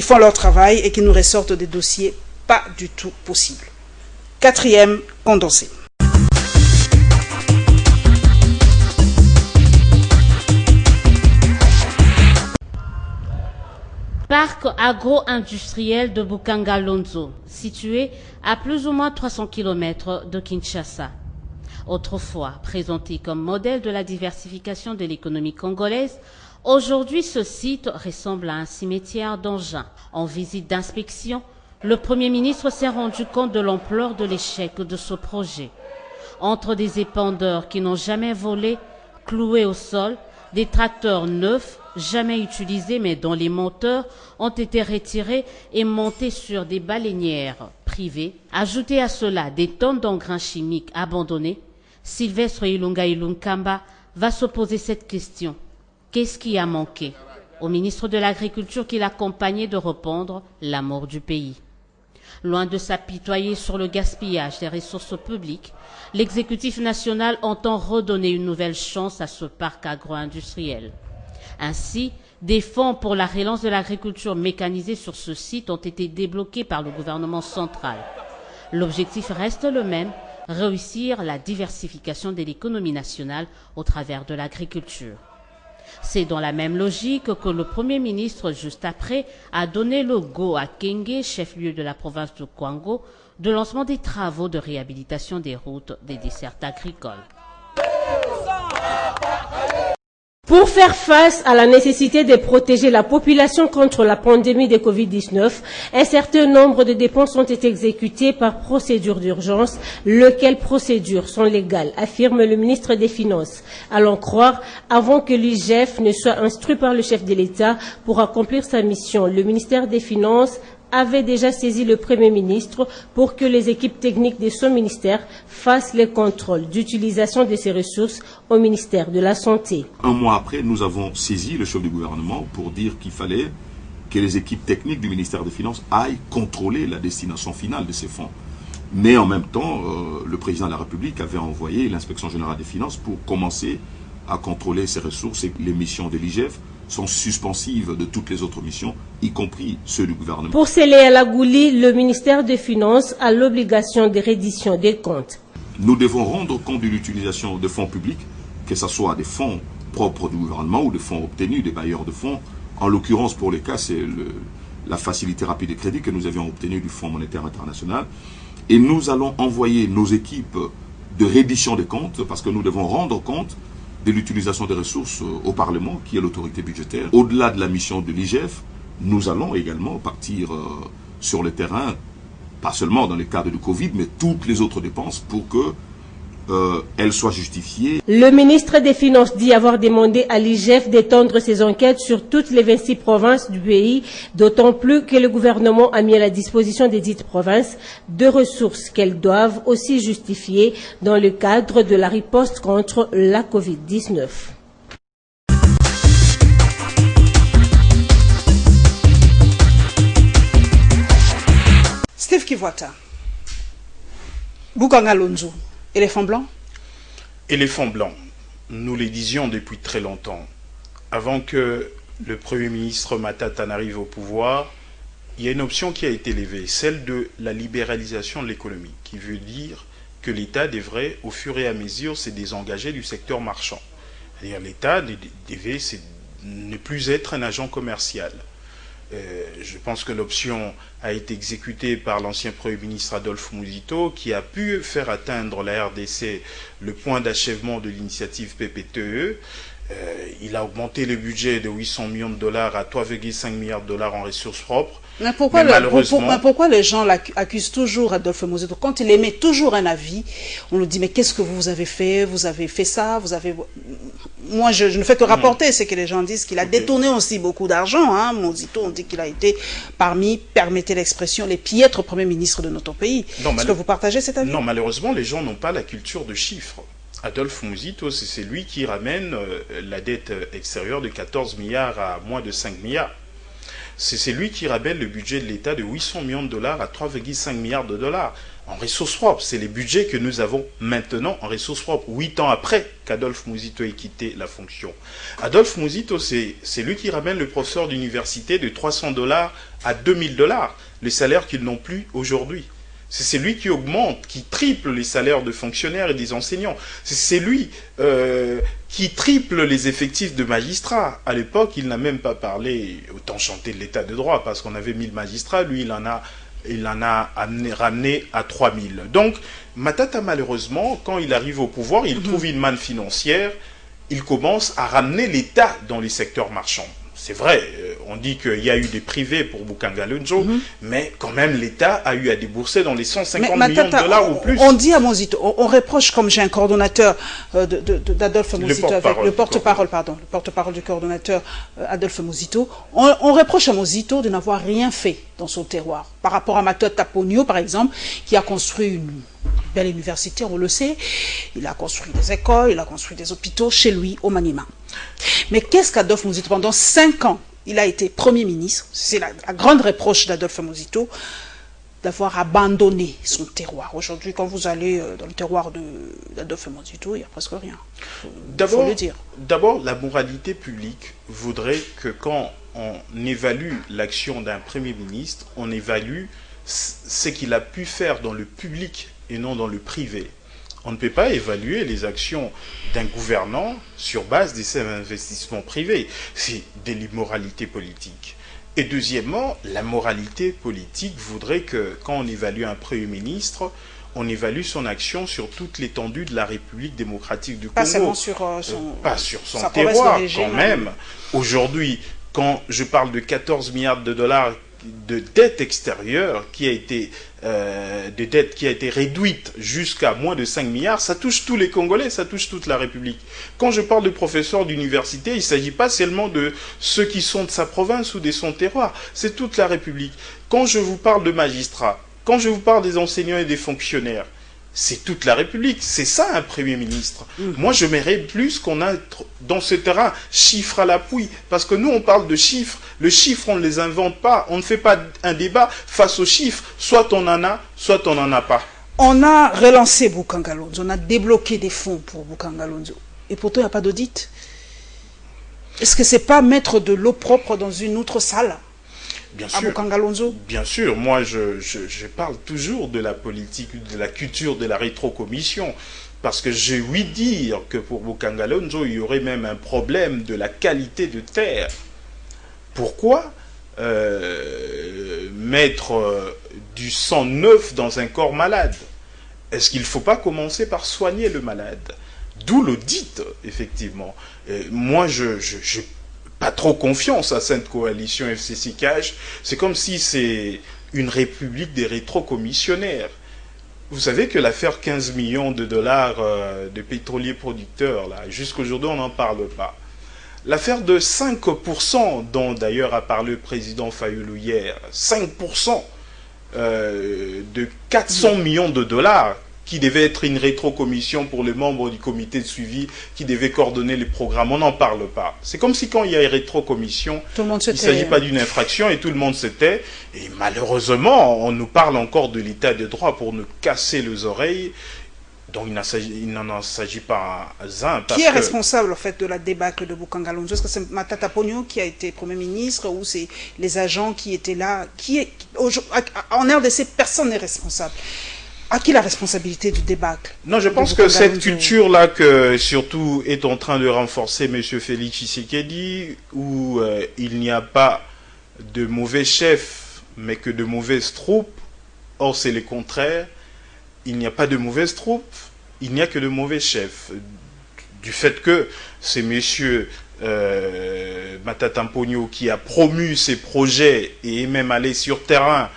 font leur travail et qui nous ressortent des dossiers pas du tout possibles. 4e condensé. Parc agro-industriel de Bukangalonzo, situé à plus ou moins 300 km de Kinshasa. Autrefois présenté comme modèle de la diversification de l'économie congolaise, aujourd'hui ce site ressemble à un cimetière d'engins. En visite d'inspection, le Premier ministre s'est rendu compte de l'ampleur de l'échec de ce projet. Entre des épandeurs qui n'ont jamais volé, cloués au sol, des tracteurs neufs, jamais utilisés mais dont les moteurs ont été retirés et montés sur des baleinières privées. Ajoutez à cela des tonnes d'engrais chimiques abandonnés, Sylvestre Ilunga Ilunkamba va se poser cette question. Qu'est-ce qui a manqué au ministre de l'Agriculture qui l'accompagnait de répondre la mort du pays? Loin de s'apitoyer sur le gaspillage des ressources publiques, l'exécutif national entend redonner une nouvelle chance à ce parc agro-industriel. Ainsi, des fonds pour la relance de l'agriculture mécanisée sur ce site ont été débloqués par le gouvernement central. L'objectif reste le même, réussir la diversification de l'économie nationale au travers de l'agriculture. C'est dans la même logique que le Premier ministre, juste après, a donné le go à Kenge, chef-lieu de la province de Kwango, de lancement des travaux de réhabilitation des routes des dessertes agricoles. Pour faire face à la nécessité de protéger la population contre la pandémie de Covid-19, un certain nombre de dépenses ont été exécutées par procédure d'urgence, lesquelles procédures sont légales, affirme le ministre des Finances. Allons croire, avant que l'IGF ne soit instruit par le chef de l'État pour accomplir sa mission, le ministère des Finances avait déjà saisi le Premier ministre pour que les équipes techniques de son ministère fassent les contrôles d'utilisation de ces ressources au ministère de la Santé. Un mois après, nous avons saisi le chef du gouvernement pour dire qu'il fallait que les équipes techniques du ministère des Finances aillent contrôler la destination finale de ces fonds. Mais en même temps, le président de la République avait envoyé l'inspection générale des finances pour commencer à contrôler ces ressources, et les missions de l'IGF sont suspensives de toutes les autres missions, y compris ceux du gouvernement. Pour sceller à la Gouli, le ministère des Finances a l'obligation de reddition des comptes. Nous devons rendre compte de l'utilisation de fonds publics, que ce soit des fonds propres du gouvernement ou des fonds obtenus des bailleurs de fonds. En l'occurrence, pour les cas, c'est la facilité rapide de crédit que nous avions obtenue du Fonds monétaire international. Et nous allons envoyer nos équipes de reddition des comptes, parce que nous devons rendre compte de l'utilisation des ressources au Parlement, qui est l'autorité budgétaire. Au-delà de la mission de l'IGF, nous allons également partir sur le terrain, pas seulement dans les cadres du Covid, mais toutes les autres dépenses pour qu'elles soient justifiées. Le ministre des Finances dit avoir demandé à l'IGF d'étendre ses enquêtes sur toutes les 26 provinces du pays, d'autant plus que le gouvernement a mis à la disposition des dites provinces de ressources qu'elles doivent aussi justifier dans le cadre de la riposte contre la Covid-19. Steve Kivuata, Bukanga Lonzo, éléphant blanc? Éléphant blanc, nous le disions depuis très longtemps. Avant que le Premier ministre Matata n'arrive au pouvoir, il y a une option qui a été levée, celle de la libéralisation de l'économie, qui veut dire que l'État devrait, au fur et à mesure, se désengager du secteur marchand. C'est-à-dire l'État devait ne plus être un agent commercial. Je pense que l'option a été exécutée par l'ancien Premier ministre Adolphe Muzito, qui a pu faire atteindre la RDC le point d'achèvement de l'initiative PPTE. Il a augmenté le budget de 800 millions de dollars à 3,5 milliards de dollars en ressources propres. Mais pourquoi les gens accusent toujours Adolphe Muzito? Quand il émet toujours un avis, on lui dit mais qu'est-ce que vous avez fait? Vous avez fait ça, vous avez... Moi, je ne fais que rapporter, c'est que les gens disent qu'il a détourné aussi beaucoup d'argent. Hein. Muzito, on dit qu'il a été parmi, permettez l'expression, les piètres premiers ministres de notre pays. Est-ce que vous partagez cet avis? Non, malheureusement, les gens n'ont pas la culture de chiffres. Adolphe Muzito, c'est lui qui ramène la dette extérieure de 14 milliards à moins de 5 milliards. C'est lui qui ramène le budget de l'État de 800 millions de dollars à 3,5 milliards de dollars en ressources propres. C'est les budgets que nous avons maintenant en ressources propres, 8 ans après qu'Adolphe Muzito ait quitté la fonction. Adolphe Muzito, c'est lui qui ramène le professeur d'université de 300 dollars à 2000 dollars, les salaires qu'ils n'ont plus aujourd'hui. C'est lui qui augmente, qui triple les salaires de fonctionnaires et des enseignants. C'est lui qui triple les effectifs de magistrats. À l'époque, il n'a même pas parlé, autant chanter de l'état de droit, parce qu'on avait 1000 magistrats, lui il en a il en a ramené à 3 000. Donc, Matata, malheureusement, quand il arrive au pouvoir, il trouve une manne financière, il commence à ramener l'État dans les secteurs marchands. C'est vrai, on dit qu'il y a eu des privés pour Bukangalonzo, mais quand même l'État a eu à débourser dans les 150 millions de dollars ou plus. On dit à Mozito, on reproche, comme j'ai un coordonnateur d'Adolphe Mozito, le porte-parole du coordonnateur Adolphe Mozito, on reproche à Mozito de n'avoir rien fait dans son terroir. Par rapport à Matata Ponyo, par exemple, qui a construit une belle université, on le sait, il a construit des écoles, il a construit des hôpitaux chez lui au Maniema. Mais qu'est-ce qu'Adolphe Mozito, pendant 5 ans, il a été Premier ministre, c'est la grande reproche d'Adolphe Mozito, d'avoir abandonné son terroir. Aujourd'hui, quand vous allez dans le terroir d'Adolphe Mozito, il n'y a presque rien. Il faut le dire. D'abord, la moralité publique voudrait que quand on évalue l'action d'un Premier ministre, on évalue ce qu'il a pu faire dans le public et non dans le privé. On ne peut pas évaluer les actions d'un gouvernant sur base de ses investissements privés. C'est de l'immoralité politique. Et deuxièmement, la moralité politique voudrait que quand on évalue un Premier ministre, on évalue son action sur toute l'étendue de la République démocratique du Congo. Pas seulement sur son terroir, quand même. Aujourd'hui, quand je parle de 14 milliards de dollars de dette extérieure qui a été réduite jusqu'à moins de 5 milliards, ça touche tous les Congolais, ça touche toute la République. Quand je parle de professeurs d'université, il ne s'agit pas seulement de ceux qui sont de sa province ou de son terroir, c'est toute la République. Quand je vous parle de magistrats, quand je vous parle des enseignants et des fonctionnaires, c'est toute la République. C'est ça un Premier ministre. Moi, je m'aimerais plus qu'on a dans ce terrain chiffres à l'appui. Parce que nous, on parle de chiffres. Le chiffre, on ne les invente pas. On ne fait pas un débat face aux chiffres. Soit on en a, soit on n'en a pas. On a relancé Bukangalonzo. On a débloqué des fonds pour Bukangalonzo. Et pourtant, il n'y a pas d'audit. Est-ce que ce n'est pas mettre de l'eau propre dans une autre salle ? Bien sûr, bien sûr. Moi, je parle toujours de la politique, de la culture de la rétrocommission, parce que j'ai ouï dire que pour Bukangalonzo, il y aurait même un problème de la qualité de terre. Pourquoi mettre du sang neuf dans un corps malade? Est-ce qu'il ne faut pas commencer par soigner le malade? D'où l'audit, effectivement. Moi, je pas trop confiance à cette coalition FCC-CAJ. C'est comme si c'est une république des rétrocommissionnaires. Vous savez que l'affaire 15 millions de dollars de pétroliers producteurs, là, jusqu'aujourd'hui, on n'en parle pas. L'affaire de 5%, dont d'ailleurs a parlé le président Fayoulou hier, 5% de 400 millions de dollars, qui devait être une rétrocommission pour les membres du comité de suivi, qui devait coordonner les programmes. On n'en parle pas. C'est comme si quand il y a une rétrocommission, il ne s'agit pas d'une infraction et tout le monde se tait. Et malheureusement, on nous parle encore de l'état de droit pour nous casser les oreilles. Donc il n'en s'agit pas un. Qui est responsable en fait de la débâcle de Bukangalonzo? Est-ce que c'est Matata Ponyo qui a été Premier ministre ou c'est les agents qui étaient là? En RDC, personne n'est responsable. À qui la responsabilité du débâcle? Non, je pense que cette culture-là, que surtout est en train de renforcer M. Félix Tshisekedi, où il n'y a pas de mauvais chefs, mais que de mauvaises troupes. Or, c'est le contraire. Il n'y a pas de mauvaises troupes, il n'y a que de mauvais chefs. Du fait que c'est M. Matata Ponyo qui a promu ses projets et est même allé sur terrain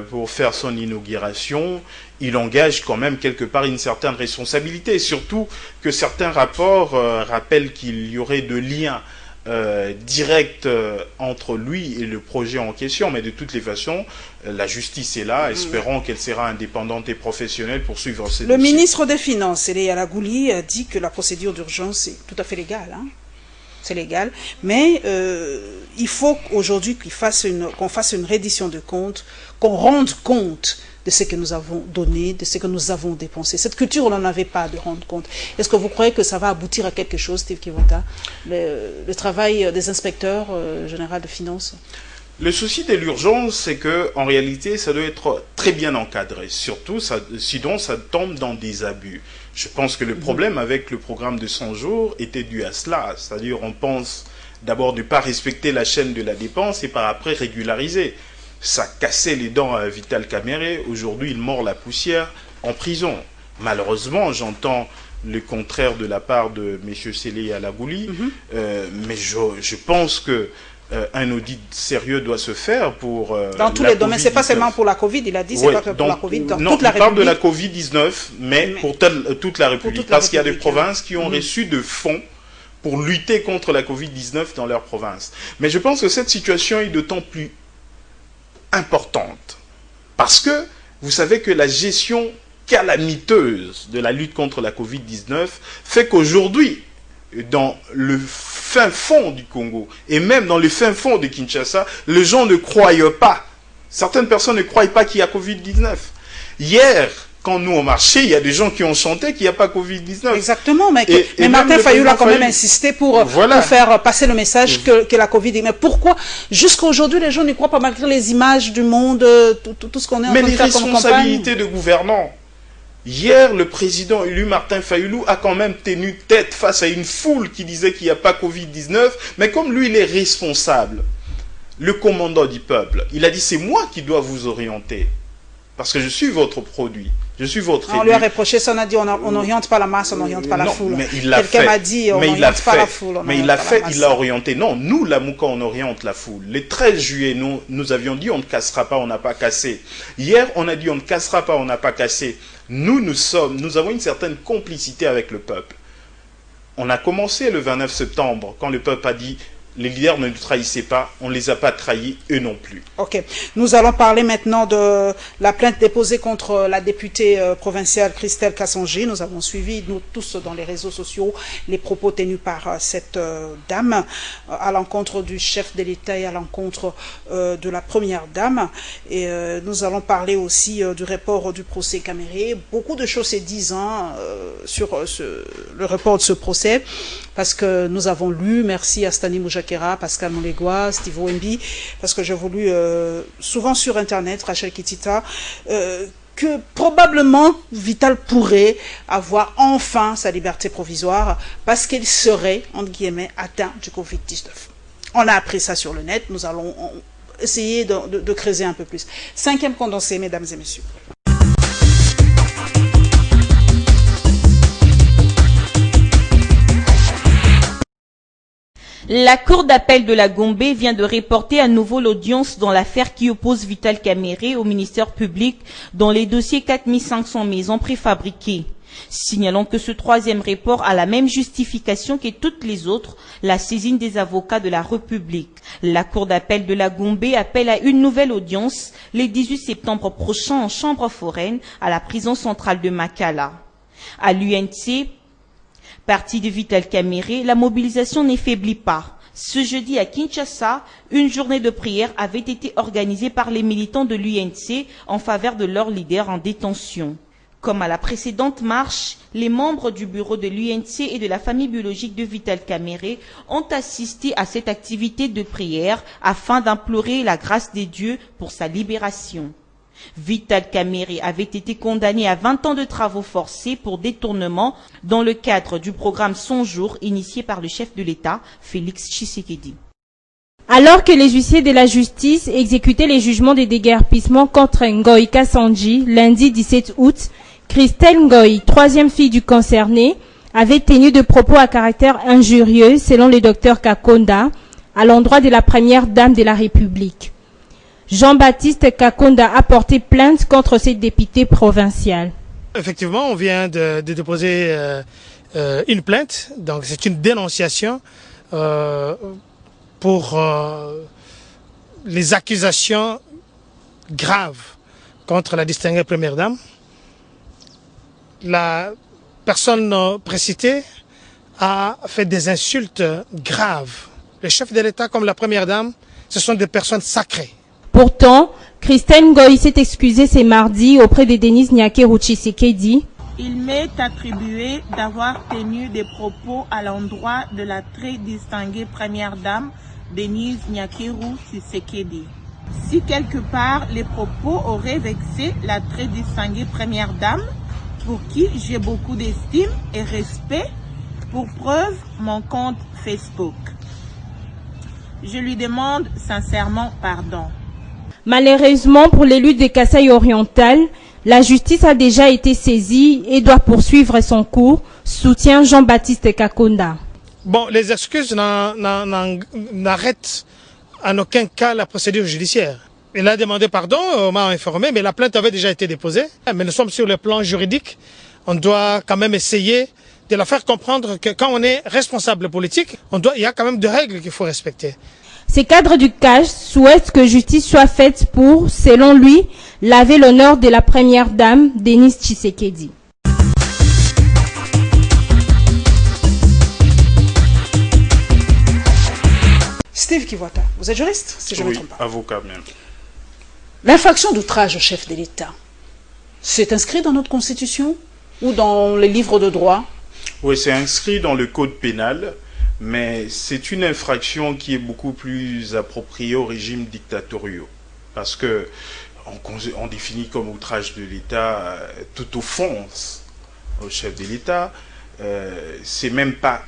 pour faire son inauguration, il engage quand même quelque part une certaine responsabilité. Surtout que certains rapports rappellent qu'il y aurait de liens directs entre lui et le projet en question. Mais de toutes les façons, la justice est là. Espérons qu'elle sera indépendante et professionnelle pour suivre ces dossiers. Le ministre des Finances, Eléa Lagouli, a dit que la procédure d'urgence est tout à fait légale. C'est légal. Mais il faut aujourd'hui qu'on fasse une reddition de comptes, qu'on rende compte de ce que nous avons donné, de ce que nous avons dépensé. Cette culture, on n'en avait pas de rendre compte. Est-ce que vous croyez que ça va aboutir à quelque chose, Steve Kivota, le travail des inspecteurs généraux de finances? Le souci de l'urgence, c'est qu'en réalité, ça doit être très bien encadré. Surtout, sinon, ça tombe dans des abus. Je pense que le problème avec le programme de 100 jours était dû à cela. C'est-à-dire, on pense d'abord de ne pas respecter la chaîne de la dépense et par après régulariser. ça cassait les dents à Vital Kamerhe. Aujourd'hui, il mord la poussière en prison. Malheureusement, j'entends le contraire de la part de M. Sélé Alagouli, mais je pense que un audit sérieux doit se faire pour dans tous les domaines. C'est pas seulement pour la Covid, il a dit, c'est pas que pour la Covid, dans toute la République. Non, on parle de la Covid-19, mais pour toute la République, parce qu'il y a des provinces qui ont reçu de fonds pour lutter contre la Covid-19 dans leur province. Mais je pense que cette situation est d'autant plus importante, parce que vous savez que la gestion calamiteuse de la lutte contre la Covid-19 fait qu'aujourd'hui, dans le fin fond du Congo, et même dans le fin fond de Kinshasa, les gens ne croient pas. Certaines personnes ne croient pas qu'il y a Covid-19. Hier, quand nous on marchait, il y a des gens qui ont chanté qu'il n'y a pas Covid-19. Exactement, mais Martin Fayulu a quand même insisté pour faire passer le message que la Covid... Mais pourquoi jusqu'à aujourd'hui les gens ne croient pas, malgré les images du monde, tout ce qu'on est en train de faire comme campagne? Mais les responsabilités de gouvernants. Hier, le président élu Martin Fayulu a quand même tenu tête face à une foule qui disait qu'il n'y a pas Covid-19, mais comme lui, il est responsable, le commandant du peuple, il a dit c'est moi qui dois vous orienter, parce que je suis votre produit, je suis votre élu. On lui a reproché ça, on a dit on n'oriente pas la masse, on n'oriente pas la foule. Mais il l'a fait. Quelqu'un m'a dit on n'oriente pas la foule. Mais il l'a fait, il l'a orienté. Non, nous, la Mouka, on oriente la foule. Le 13 juillet, nous avions dit on ne cassera pas, on n'a pas cassé. Hier, on a dit on ne cassera pas, on n'a pas cassé. Nous avons une certaine complicité avec le peuple. On a commencé le 29 septembre, quand le peuple a dit les leaders ne nous trahissaient pas, on ne les a pas trahis, eux non plus. Ok. Nous allons parler maintenant de la plainte déposée contre la députée provinciale Christelle Kassonji. Nous avons suivi, nous tous, dans les réseaux sociaux, les propos tenus par cette dame à l'encontre du chef de l'État et à l'encontre de la première dame. Et nous allons parler aussi du report du procès Kamerhe. Beaucoup de choses se disent sur le report de ce procès, parce que nous avons lu, merci à Stani Moujakera, Pascal Molegwa, Steve Wemby, parce que j'ai voulu souvent sur Internet, Rachel Kitita, que probablement Vital pourrait avoir enfin sa liberté provisoire parce qu'il serait, entre guillemets, atteint du Covid-19. On a appris ça sur le net, nous allons essayer de creuser un peu plus. 5e condensé, mesdames et messieurs. La Cour d'appel de la Gombe vient de reporter à nouveau l'audience dans l'affaire qui oppose Vital Kamerhe au ministère public dans les dossiers 4500 maisons préfabriquées. Signalons que ce troisième report a la même justification que toutes les autres, la saisine des avocats de la République. La Cour d'appel de la Gombe appelle à une nouvelle audience le 18 septembre prochain en chambre foraine à la prison centrale de Makala. À l'UNC, parti de Vital Kamerhe, la mobilisation ne faiblit pas. Ce jeudi à Kinshasa, une journée de prière avait été organisée par les militants de l'UNC en faveur de leur leader en détention. Comme à la précédente marche, les membres du bureau de l'UNC et de la famille biologique de Vital Kamerhe ont assisté à cette activité de prière afin d'implorer la grâce des dieux pour sa libération. Vital Kamerhe avait été condamné à 20 ans de travaux forcés pour détournement dans le cadre du programme 100 jours initié par le chef de l'État, Félix Tshisekedi. Alors que les huissiers de la justice exécutaient les jugements de déguerpissement contre Ngoï Kassonji lundi 17 août, Christelle Ngoï, troisième fille du concerné, avait tenu de propos à caractère injurieux, selon le docteur Kakonda, à l'endroit de la première dame de la République. Jean-Baptiste Kakonda a porté plainte contre cette députée provinciale. Effectivement, on vient de déposer une plainte, donc c'est une dénonciation pour les accusations graves contre la distinguée première dame. La personne précitée a fait des insultes graves. Le chef de l'État comme la première dame, ce sont des personnes sacrées. Pourtant, Christelle Ngoï s'est excusée ce mardi auprès de Denise Nyakeru Tshisekedi. Il m'est attribué d'avoir tenu des propos à l'endroit de la très distinguée première dame Denise Nyakeru Tshisekedi. Si quelque part les propos auraient vexé la très distinguée première dame, pour qui j'ai beaucoup d'estime et respect, pour preuve mon compte Facebook. Je lui demande sincèrement pardon. Malheureusement, pour l'élu de Kasaï oriental, la justice a déjà été saisie et doit poursuivre son cours, soutient Jean-Baptiste Kakonda. Bon, les excuses n'arrêtent en aucun cas la procédure judiciaire. Il a demandé pardon, on m'a informé, mais la plainte avait déjà été déposée. Mais nous sommes sur le plan juridique. On doit quand même essayer de la faire comprendre que quand on est responsable politique, il y a quand même des règles qu'il faut respecter. Ces cadres du CAJ souhaitent que justice soit faite pour, selon lui, laver l'honneur de la première dame, Denise Tshisekedi. Steve Kiwata, vous êtes juriste, si je ne me trompe pas. Avocat même. L'infraction d'outrage au chef de l'État, c'est inscrit dans notre Constitution ou dans les livres de droit? Oui, c'est inscrit dans le Code pénal, mais c'est une infraction qui est beaucoup plus appropriée au régime dictatoriaux. Parce que on définit comme outrage de l'État toute offense au chef de l'État. C'est même pas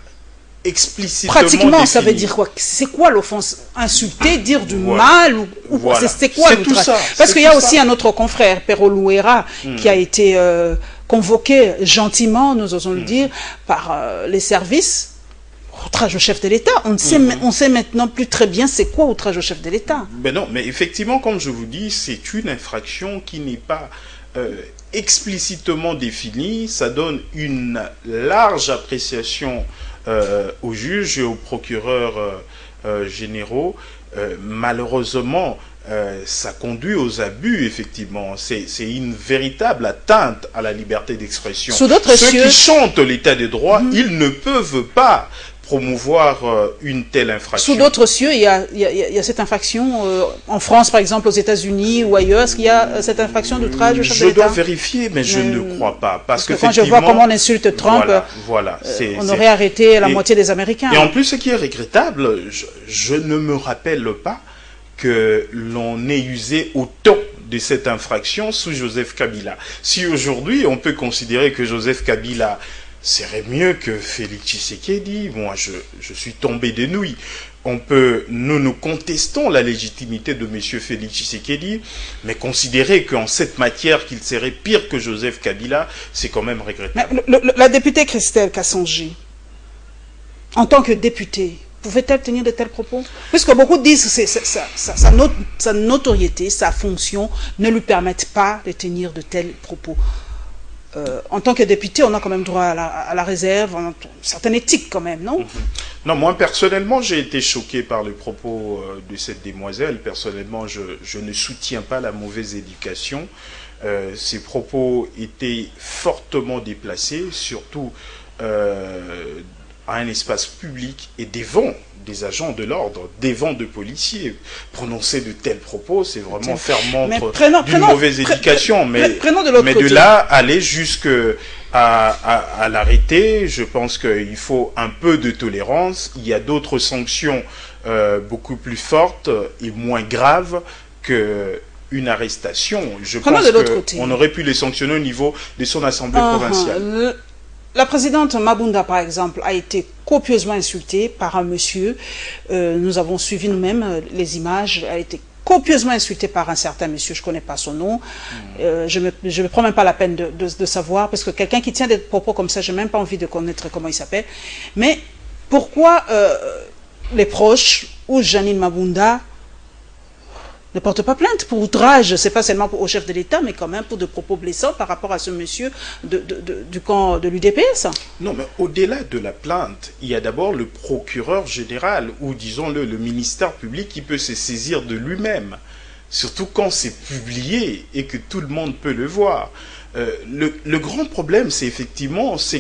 explicitement pratiquement défini. Ça veut dire quoi? C'est quoi l'offense? Insulter, dire du mal ou voilà. C'est quoi l'outrage? Parce qu'il y a aussi un autre confrère, Pero Louera, qui a été convoqué gentiment, nous osons le dire, par les services. Outrage au chef de l'État, on sait maintenant plus très bien c'est quoi outrage au chef de l'État. Ben non, mais effectivement, comme je vous dis, c'est une infraction qui n'est pas explicitement définie. Ça donne une large appréciation aux juges et aux procureurs généraux. Malheureusement, ça conduit aux abus, effectivement. C'est une véritable atteinte à la liberté d'expression. Ceux qui chantent l'état de droit, ils ne peuvent pas promouvoir une telle infraction. Sous d'autres cieux, il y a cette infraction en France, par exemple, aux États-Unis ou ailleurs. Est-ce qu'il y a cette infraction d'outrage au chef de l'État? Je dois vérifier, mais je ne crois pas. Parce que quand je vois comment on insulte Trump, on aurait arrêté la moitié des Américains. Et en plus, ce qui est regrettable, je ne me rappelle pas que l'on ait usé autant de cette infraction sous Joseph Kabila. Si aujourd'hui, on peut considérer que Joseph Kabila serait mieux que Félix Tshisekedi, moi je suis tombé de nouilles. Nous contestons la légitimité de M. Félix Tshisekedi, mais considérer qu'en cette matière qu'il serait pire que Joseph Kabila, c'est quand même regrettable. La députée Christelle Kassongi, en tant que députée, pouvait-elle tenir de tels propos? Puisque beaucoup disent que sa notoriété, sa fonction ne lui permettent pas de tenir de tels propos. En tant que député, on a quand même droit à la réserve, une certaine éthique quand même, non? Non, moi personnellement, j'ai été choqué par le propos de cette demoiselle. Personnellement, je ne soutiens pas la mauvaise éducation. Ces propos étaient fortement déplacés, surtout à un espace public et devant des agents de l'ordre, devant de policiers. Prononcer de tels propos, c'est vraiment faire montre d'une mauvaise éducation. Mais de là, aller jusqu'à l'arrêter, je pense qu'il faut un peu de tolérance. Il y a d'autres sanctions beaucoup plus fortes et moins graves qu'une arrestation. Je pense qu'on aurait pu les sanctionner au niveau de son assemblée provinciale. La présidente Mabunda, par exemple, a été copieusement insultée par un monsieur. Nous avons suivi nous-mêmes les images. Elle a été copieusement insultée par un certain monsieur, je ne connais pas son nom. Je ne prends même pas la peine de savoir, parce que quelqu'un qui tient des propos comme ça, je n'ai même pas envie de connaître comment il s'appelle. Mais pourquoi les proches ou Janine Mabunda ne portent pas plainte pour outrage? C'est pas seulement au chef de l'État, mais quand même pour des propos blessants par rapport à ce monsieur du camp de l'UDPS. Non, mais au-delà de la plainte, il y a d'abord le procureur général, ou disons-le, le ministère public qui peut se saisir de lui-même. Surtout quand c'est publié et que tout le monde peut le voir. Le grand problème, c'est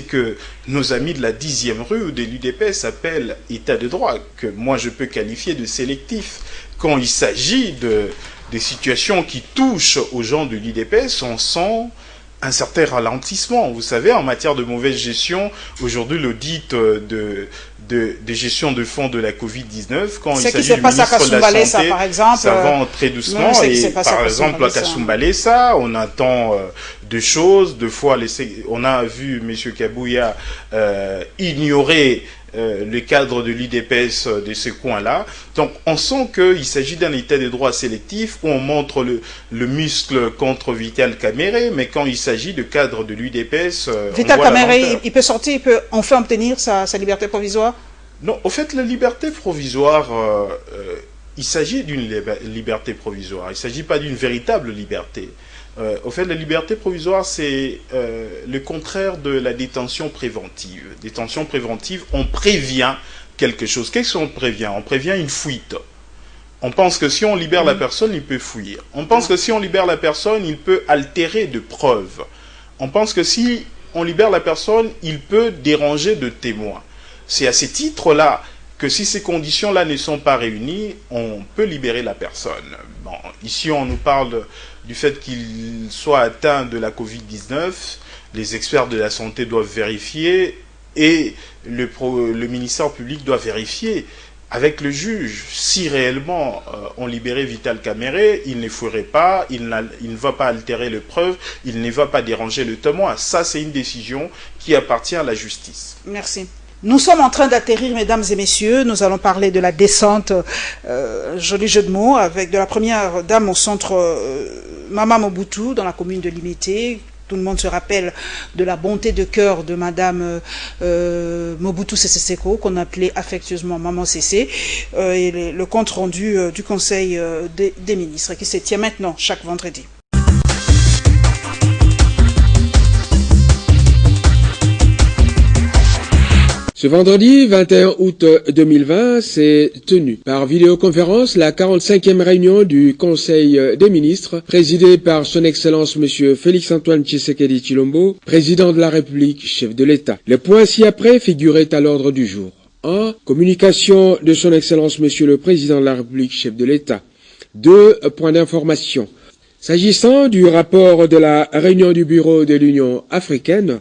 que nos amis de la 10e rue ou de l'UDPS s'appellent État de droit, que moi je peux qualifier de sélectif. Quand il s'agit des situations qui touchent aux gens de l'UDPS, on sent un certain ralentissement. Vous savez, en matière de mauvaise gestion, aujourd'hui l'audit de gestion de fonds de la Covid-19, quand il s'agit du ministre de la Santé, par exemple, ça va très doucement. Et par exemple, à Kasumbalesa, on attend deux choses. Deux fois, on a vu M. Kabouya ignorer le cadre de l'UDPS de ce coin-là. Donc on sent qu'il s'agit d'un état de droit sélectif où on montre le muscle contre Vital Kamerhe, mais quand il s'agit de cadre de l'UDPS... Vital Kamerhe, il peut sortir, il peut enfin obtenir sa liberté provisoire? Non, au fait, la liberté provisoire, il s'agit d'une liberté provisoire, il ne s'agit pas d'une véritable liberté. Au fait, la liberté provisoire, c'est le contraire de la détention préventive. Détention préventive, on prévient quelque chose. Qu'est-ce qu'on prévient? On prévient une fuite. On pense que si on libère la personne, il peut fuir. On pense que si on libère la personne, il peut altérer de preuves. On pense que si on libère la personne, il peut déranger de témoins. C'est à ces titres-là que si ces conditions-là ne sont pas réunies, on peut libérer la personne. Bon, ici, on nous parle du fait qu'il soit atteint de la Covid-19, les experts de la santé doivent vérifier et le ministère public doit vérifier avec le juge si réellement on libérait Vital Kamerhe, il ne fuirait pas, il ne va pas altérer les preuves, il ne va pas déranger le témoin. Ça, c'est une décision qui appartient à la justice. Merci. Nous sommes en train d'atterrir, mesdames et messieurs. Nous allons parler de la descente, joli jeu de mots, avec de la première dame au centre Mama Mobutu, dans la commune de Limité. Tout le monde se rappelle de la bonté de cœur de Madame Mobutu Sese Seko, qu'on appelait affectueusement Maman Sese, et le compte rendu du Conseil des ministres, qui se tient maintenant chaque vendredi. Ce vendredi 21 août 2020 s'est tenue par vidéoconférence la 45e réunion du Conseil des ministres, présidée par son Excellence M. Félix-Antoine Tshisekedi Tshilombo, président de la République, chef de l'État. Les points ci-après figuraient à l'ordre du jour. 1. Communication de son Excellence M. le Président de la République, chef de l'État. 2. Points d'information. S'agissant du rapport de la réunion du Bureau de l'Union africaine,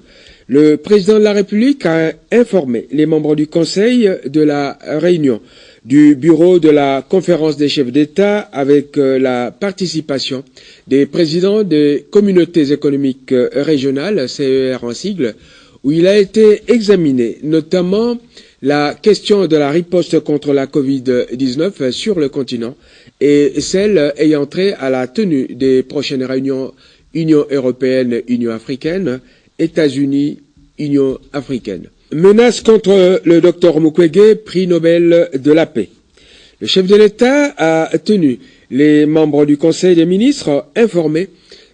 le président de la République a informé les membres du Conseil de la réunion du bureau de la conférence des chefs d'État avec la participation des présidents des communautés économiques régionales, CER en sigle, où il a été examiné notamment la question de la riposte contre la Covid-19 sur le continent et celle ayant trait à la tenue des prochaines réunions Union européenne, Union africaine, États-Unis, Union africaine. Menace contre le Dr Mukwege, prix Nobel de la paix. Le chef de l'État a tenu les membres du Conseil des ministres informés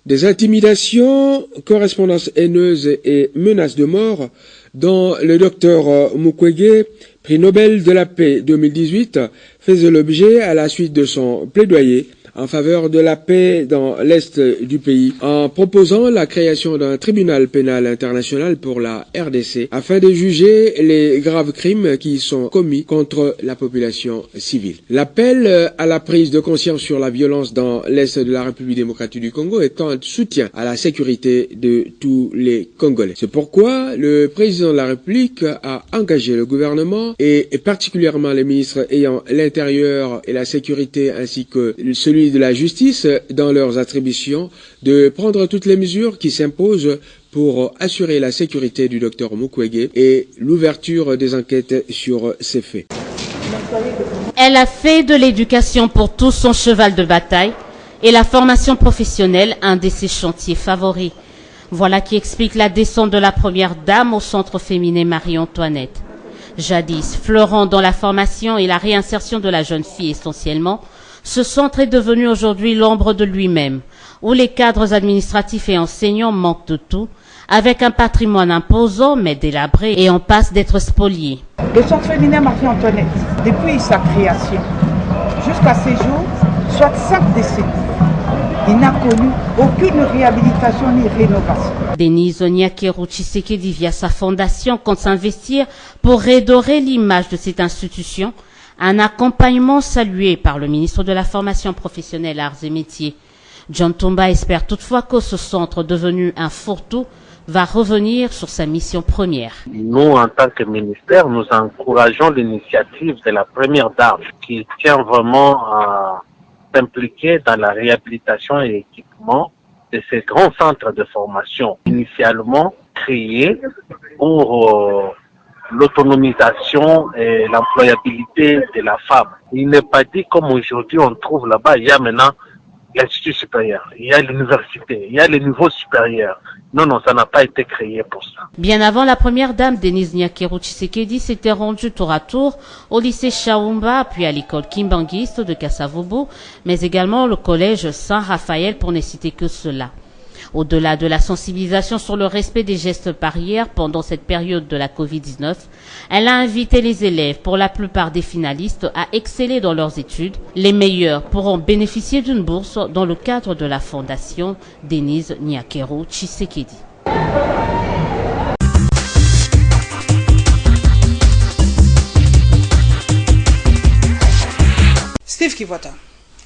des intimidations, correspondances haineuses et menaces de mort dont le Dr Mukwege, prix Nobel de la paix 2018, faisait l'objet à la suite de son plaidoyer en faveur de la paix dans l'Est du pays, en proposant la création d'un tribunal pénal international pour la RDC, afin de juger les graves crimes qui sont commis contre la population civile. L'appel à la prise de conscience sur la violence dans l'Est de la République démocratique du Congo étant un soutien à la sécurité de tous les Congolais. C'est pourquoi le président de la République a engagé le gouvernement et particulièrement les ministres ayant l'intérieur et la sécurité ainsi que celui de la justice dans leurs attributions de prendre toutes les mesures qui s'imposent pour assurer la sécurité du docteur Mukwege et l'ouverture des enquêtes sur ces faits. Elle a fait de l'éducation pour tous son cheval de bataille et la formation professionnelle un de ses chantiers favoris. Voilà qui explique la descente de la première dame au centre féminin Marie-Antoinette. Jadis fleurant dans la formation et la réinsertion de la jeune fille essentiellement, ce centre est devenu aujourd'hui l'ombre de lui-même, où les cadres administratifs et enseignants manquent de tout, avec un patrimoine imposant mais délabré et en passe d'être spolié. Le centre féminin Marie-Antoinette, depuis sa création jusqu'à ces jours, soit 5 décennies, il n'a connu aucune réhabilitation ni rénovation. Denise Nyakeru Tshisekedi, via sa fondation, compte s'investir pour redorer l'image de cette institution, un accompagnement salué par le ministre de la Formation professionnelle, Arts et Métiers. John Tomba espère toutefois que ce centre, devenu un fourre-tout, va revenir sur sa mission première. Nous, en tant que ministère, nous encourageons l'initiative de la première dame qui tient vraiment à s'impliquer dans la réhabilitation et l'équipement de ces grands centres de formation, initialement créés pour l'autonomisation et l'employabilité de la femme. Il n'est pas dit comme aujourd'hui on trouve là-bas, il y a maintenant l'institut supérieur, il y a l'université, il y a le niveau supérieur. Non, non, ça n'a pas été créé pour ça. Bien avant, la première dame, Denise Nyakeru Tshisekedi, s'était rendue tour à tour au lycée Chaumba, puis à l'école Kimbanguiste de Kasavubu, mais également le collège Saint-Raphaël, pour ne citer que cela. Au-delà de la sensibilisation sur le respect des gestes barrières pendant cette période de la Covid-19, elle a invité les élèves, pour la plupart des finalistes, à exceller dans leurs études. Les meilleurs pourront bénéficier d'une bourse dans le cadre de la fondation Denise Nyakeru Tshisekedi. Steve Kivota,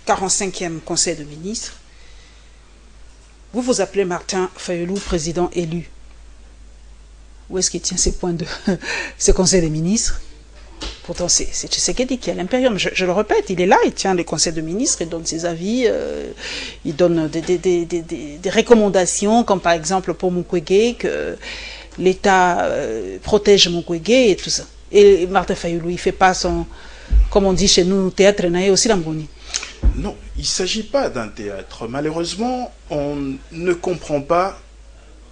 45e Conseil de ministres. Vous vous appelez Martin Fayulu, président élu. Où est-ce qu'il tient ces points de ce Conseil des ministres? Pourtant, c'est Tshisekedi qui a l'impérium. Je le répète, il est là, il tient les conseils de ministres, il donne ses avis, il donne des recommandations, comme par exemple pour Mukwege, que l'État protège Mukwege et tout ça. Et Martin Fayulu, il ne fait pas son, comme on dit chez nous, théâtre naïe aussi l'Amboni. Non, il ne s'agit pas d'un théâtre. Malheureusement, on ne comprend pas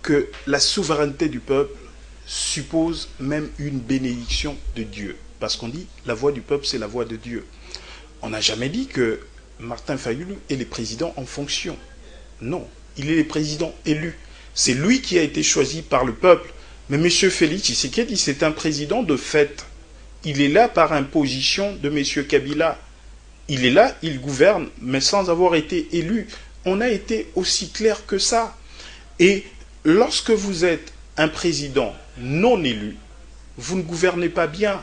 que la souveraineté du peuple suppose même une bénédiction de Dieu. Parce qu'on dit, la voix du peuple, c'est la voix de Dieu. On n'a jamais dit que Martin Fayulu est le président en fonction. Non, il est le président élu. C'est lui qui a été choisi par le peuple. Mais M. Félix Tshisekedi, c'est un président de fait. Il est là par imposition de M. Kabila. Il est là, il gouverne, mais sans avoir été élu. On a été aussi clair que ça. Et lorsque vous êtes un président non élu, vous ne gouvernez pas bien.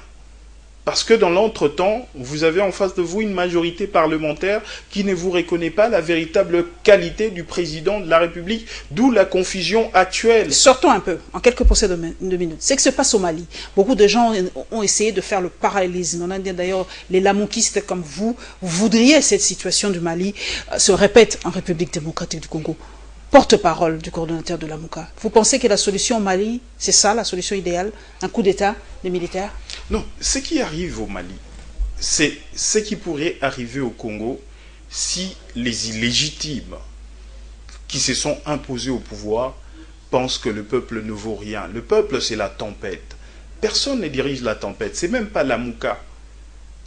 Parce que dans l'entretemps, vous avez en face de vous une majorité parlementaire qui ne vous reconnaît pas la véritable qualité du président de la République, d'où la confusion actuelle. Sortons un peu, en quelques pourcents de minutes. C'est ce qui se passe au Mali. Beaucoup de gens ont essayé de faire le parallélisme. On a dit d'ailleurs, les lamoukistes comme vous voudriez cette situation du Mali se répète en République démocratique du Congo. Porte-parole du coordonnateur de la Mouka. Vous pensez que la solution au Mali, c'est ça la solution idéale? Un coup d'État des militaires? Non, ce qui arrive au Mali, c'est ce qui pourrait arriver au Congo si les illégitimes qui se sont imposés au pouvoir pensent que le peuple ne vaut rien. Le peuple, c'est la tempête. Personne ne dirige la tempête, c'est même pas la Mouka.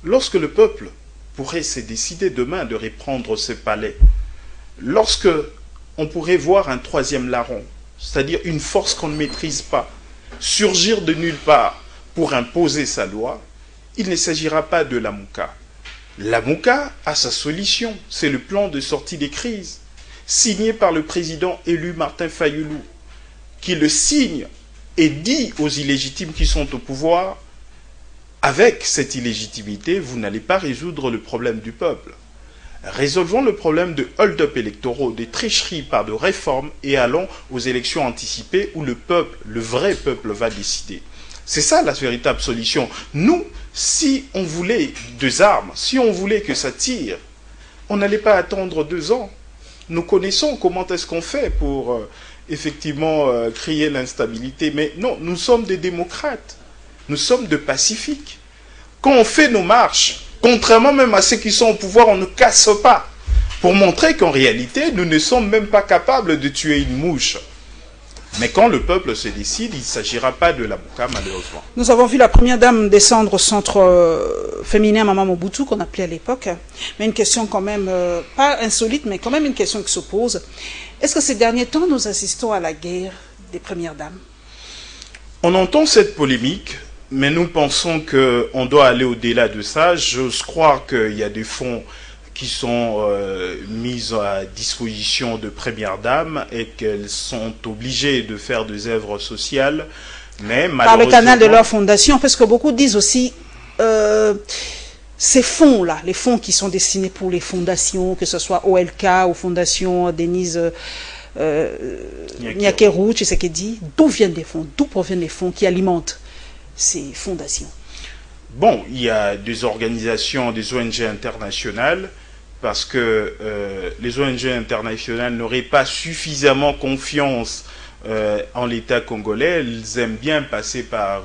Lorsque le peuple pourrait se décider demain de reprendre ses palais, lorsque on pourrait voir un troisième larron, c'est-à-dire une force qu'on ne maîtrise pas, surgir de nulle part pour imposer sa loi, il ne s'agira pas de la Mouka. La Mouka a sa solution, c'est le plan de sortie des crises, signé par le président élu Martin Fayulu, qui le signe et dit aux illégitimes qui sont au pouvoir, avec cette illégitimité, vous n'allez pas résoudre le problème du peuple. Résolvons le problème de hold-up électoraux, des tricheries par de réformes et allons aux élections anticipées où le peuple, le vrai peuple va décider. C'est ça la véritable solution. Nous, si on voulait deux armes, si on voulait que ça tire, on n'allait pas attendre 2 ans. Nous connaissons comment est-ce qu'on fait pour effectivement créer l'instabilité. Mais non, nous sommes des démocrates. Nous sommes des pacifiques. Quand on fait nos marches, contrairement même à ceux qui sont au pouvoir, on ne casse pas. Pour montrer qu'en réalité, nous ne sommes même pas capables de tuer une mouche. Mais quand le peuple se décide, il ne s'agira pas de la Mouka, malheureusement. Nous avons vu la première dame descendre au centre féminin Maman Mobutu, qu'on appelait à l'époque. Mais une question quand même, pas insolite, mais quand même une question qui se pose. Est-ce que ces derniers temps, nous assistons à la guerre des premières dames? On entend cette polémique, mais nous pensons qu'on doit aller au-delà de ça. J'ose croire qu'il y a des fonds qui sont mises à disposition de premières dames et qu'elles sont obligées de faire des œuvres sociales. Mais par le canal de leur fondation, parce que beaucoup disent aussi ces fonds-là, les fonds qui sont destinés pour les fondations, que ce soit OLK ou Fondation Denise Nyakeru Tshisekedi, d'où viennent les fonds, d'où proviennent les fonds qui alimentent ces fondations? Bon, il y a des organisations, des ONG internationales, parce que les ONG internationales n'auraient pas suffisamment confiance en l'État congolais. Elles aiment bien passer par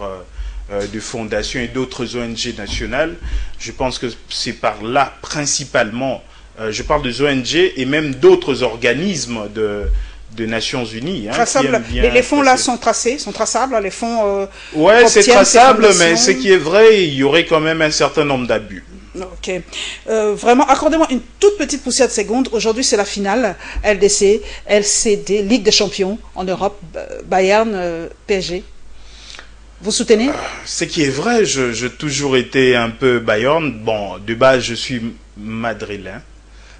de fondations et d'autres ONG nationales. Je pense que c'est par là principalement, je parle des ONG et même d'autres organismes de Nations Unies. Traçable. Les fonds là sont tracés, sont traçables, les fonds... ouais, c'est traçable, mais ce qui est vrai, il y aurait quand même un certain nombre d'abus. Ok. Vraiment, accordez-moi une toute petite poussière de seconde. Aujourd'hui, c'est la finale. LDC, LCD, Ligue des Champions en Europe, Bayern, PSG. Vous soutenez? Ce qui est vrai, j'ai toujours été un peu Bayern. Bon, de base, je suis madrilène.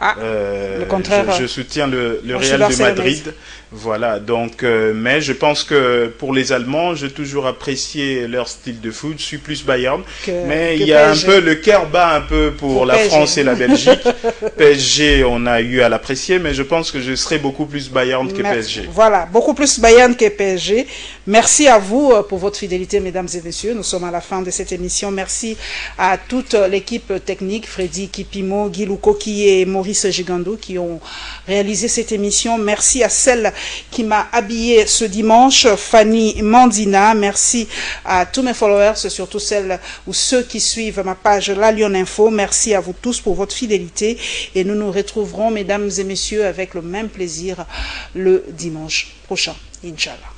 Le contraire. Je soutiens le Real de Madrid. Voilà, donc, mais je pense que pour les Allemands, j'ai toujours apprécié leur style de foot. Je suis plus Bayern, mais il y a PSG. Un peu le cœur bat un peu pour la PSG. France et la Belgique. PSG, on a eu à l'apprécier, mais je pense que je serai beaucoup plus Bayern que PSG. Voilà, beaucoup plus Bayern que PSG. Merci à vous pour votre fidélité, mesdames et messieurs. Nous sommes à la fin de cette émission. Merci à toute l'équipe technique, Freddy Kipimo, Guy Lukoki et Maurice Gigandou qui ont réalisé cette émission. Merci à celle qui m'a habillé ce dimanche, Fanny Mandina. Merci à tous mes followers, surtout celles ou ceux qui suivent ma page La Lyon Info. Merci à vous tous pour votre fidélité et nous nous retrouverons, mesdames et messieurs, avec le même plaisir le dimanche prochain, Inch'Allah.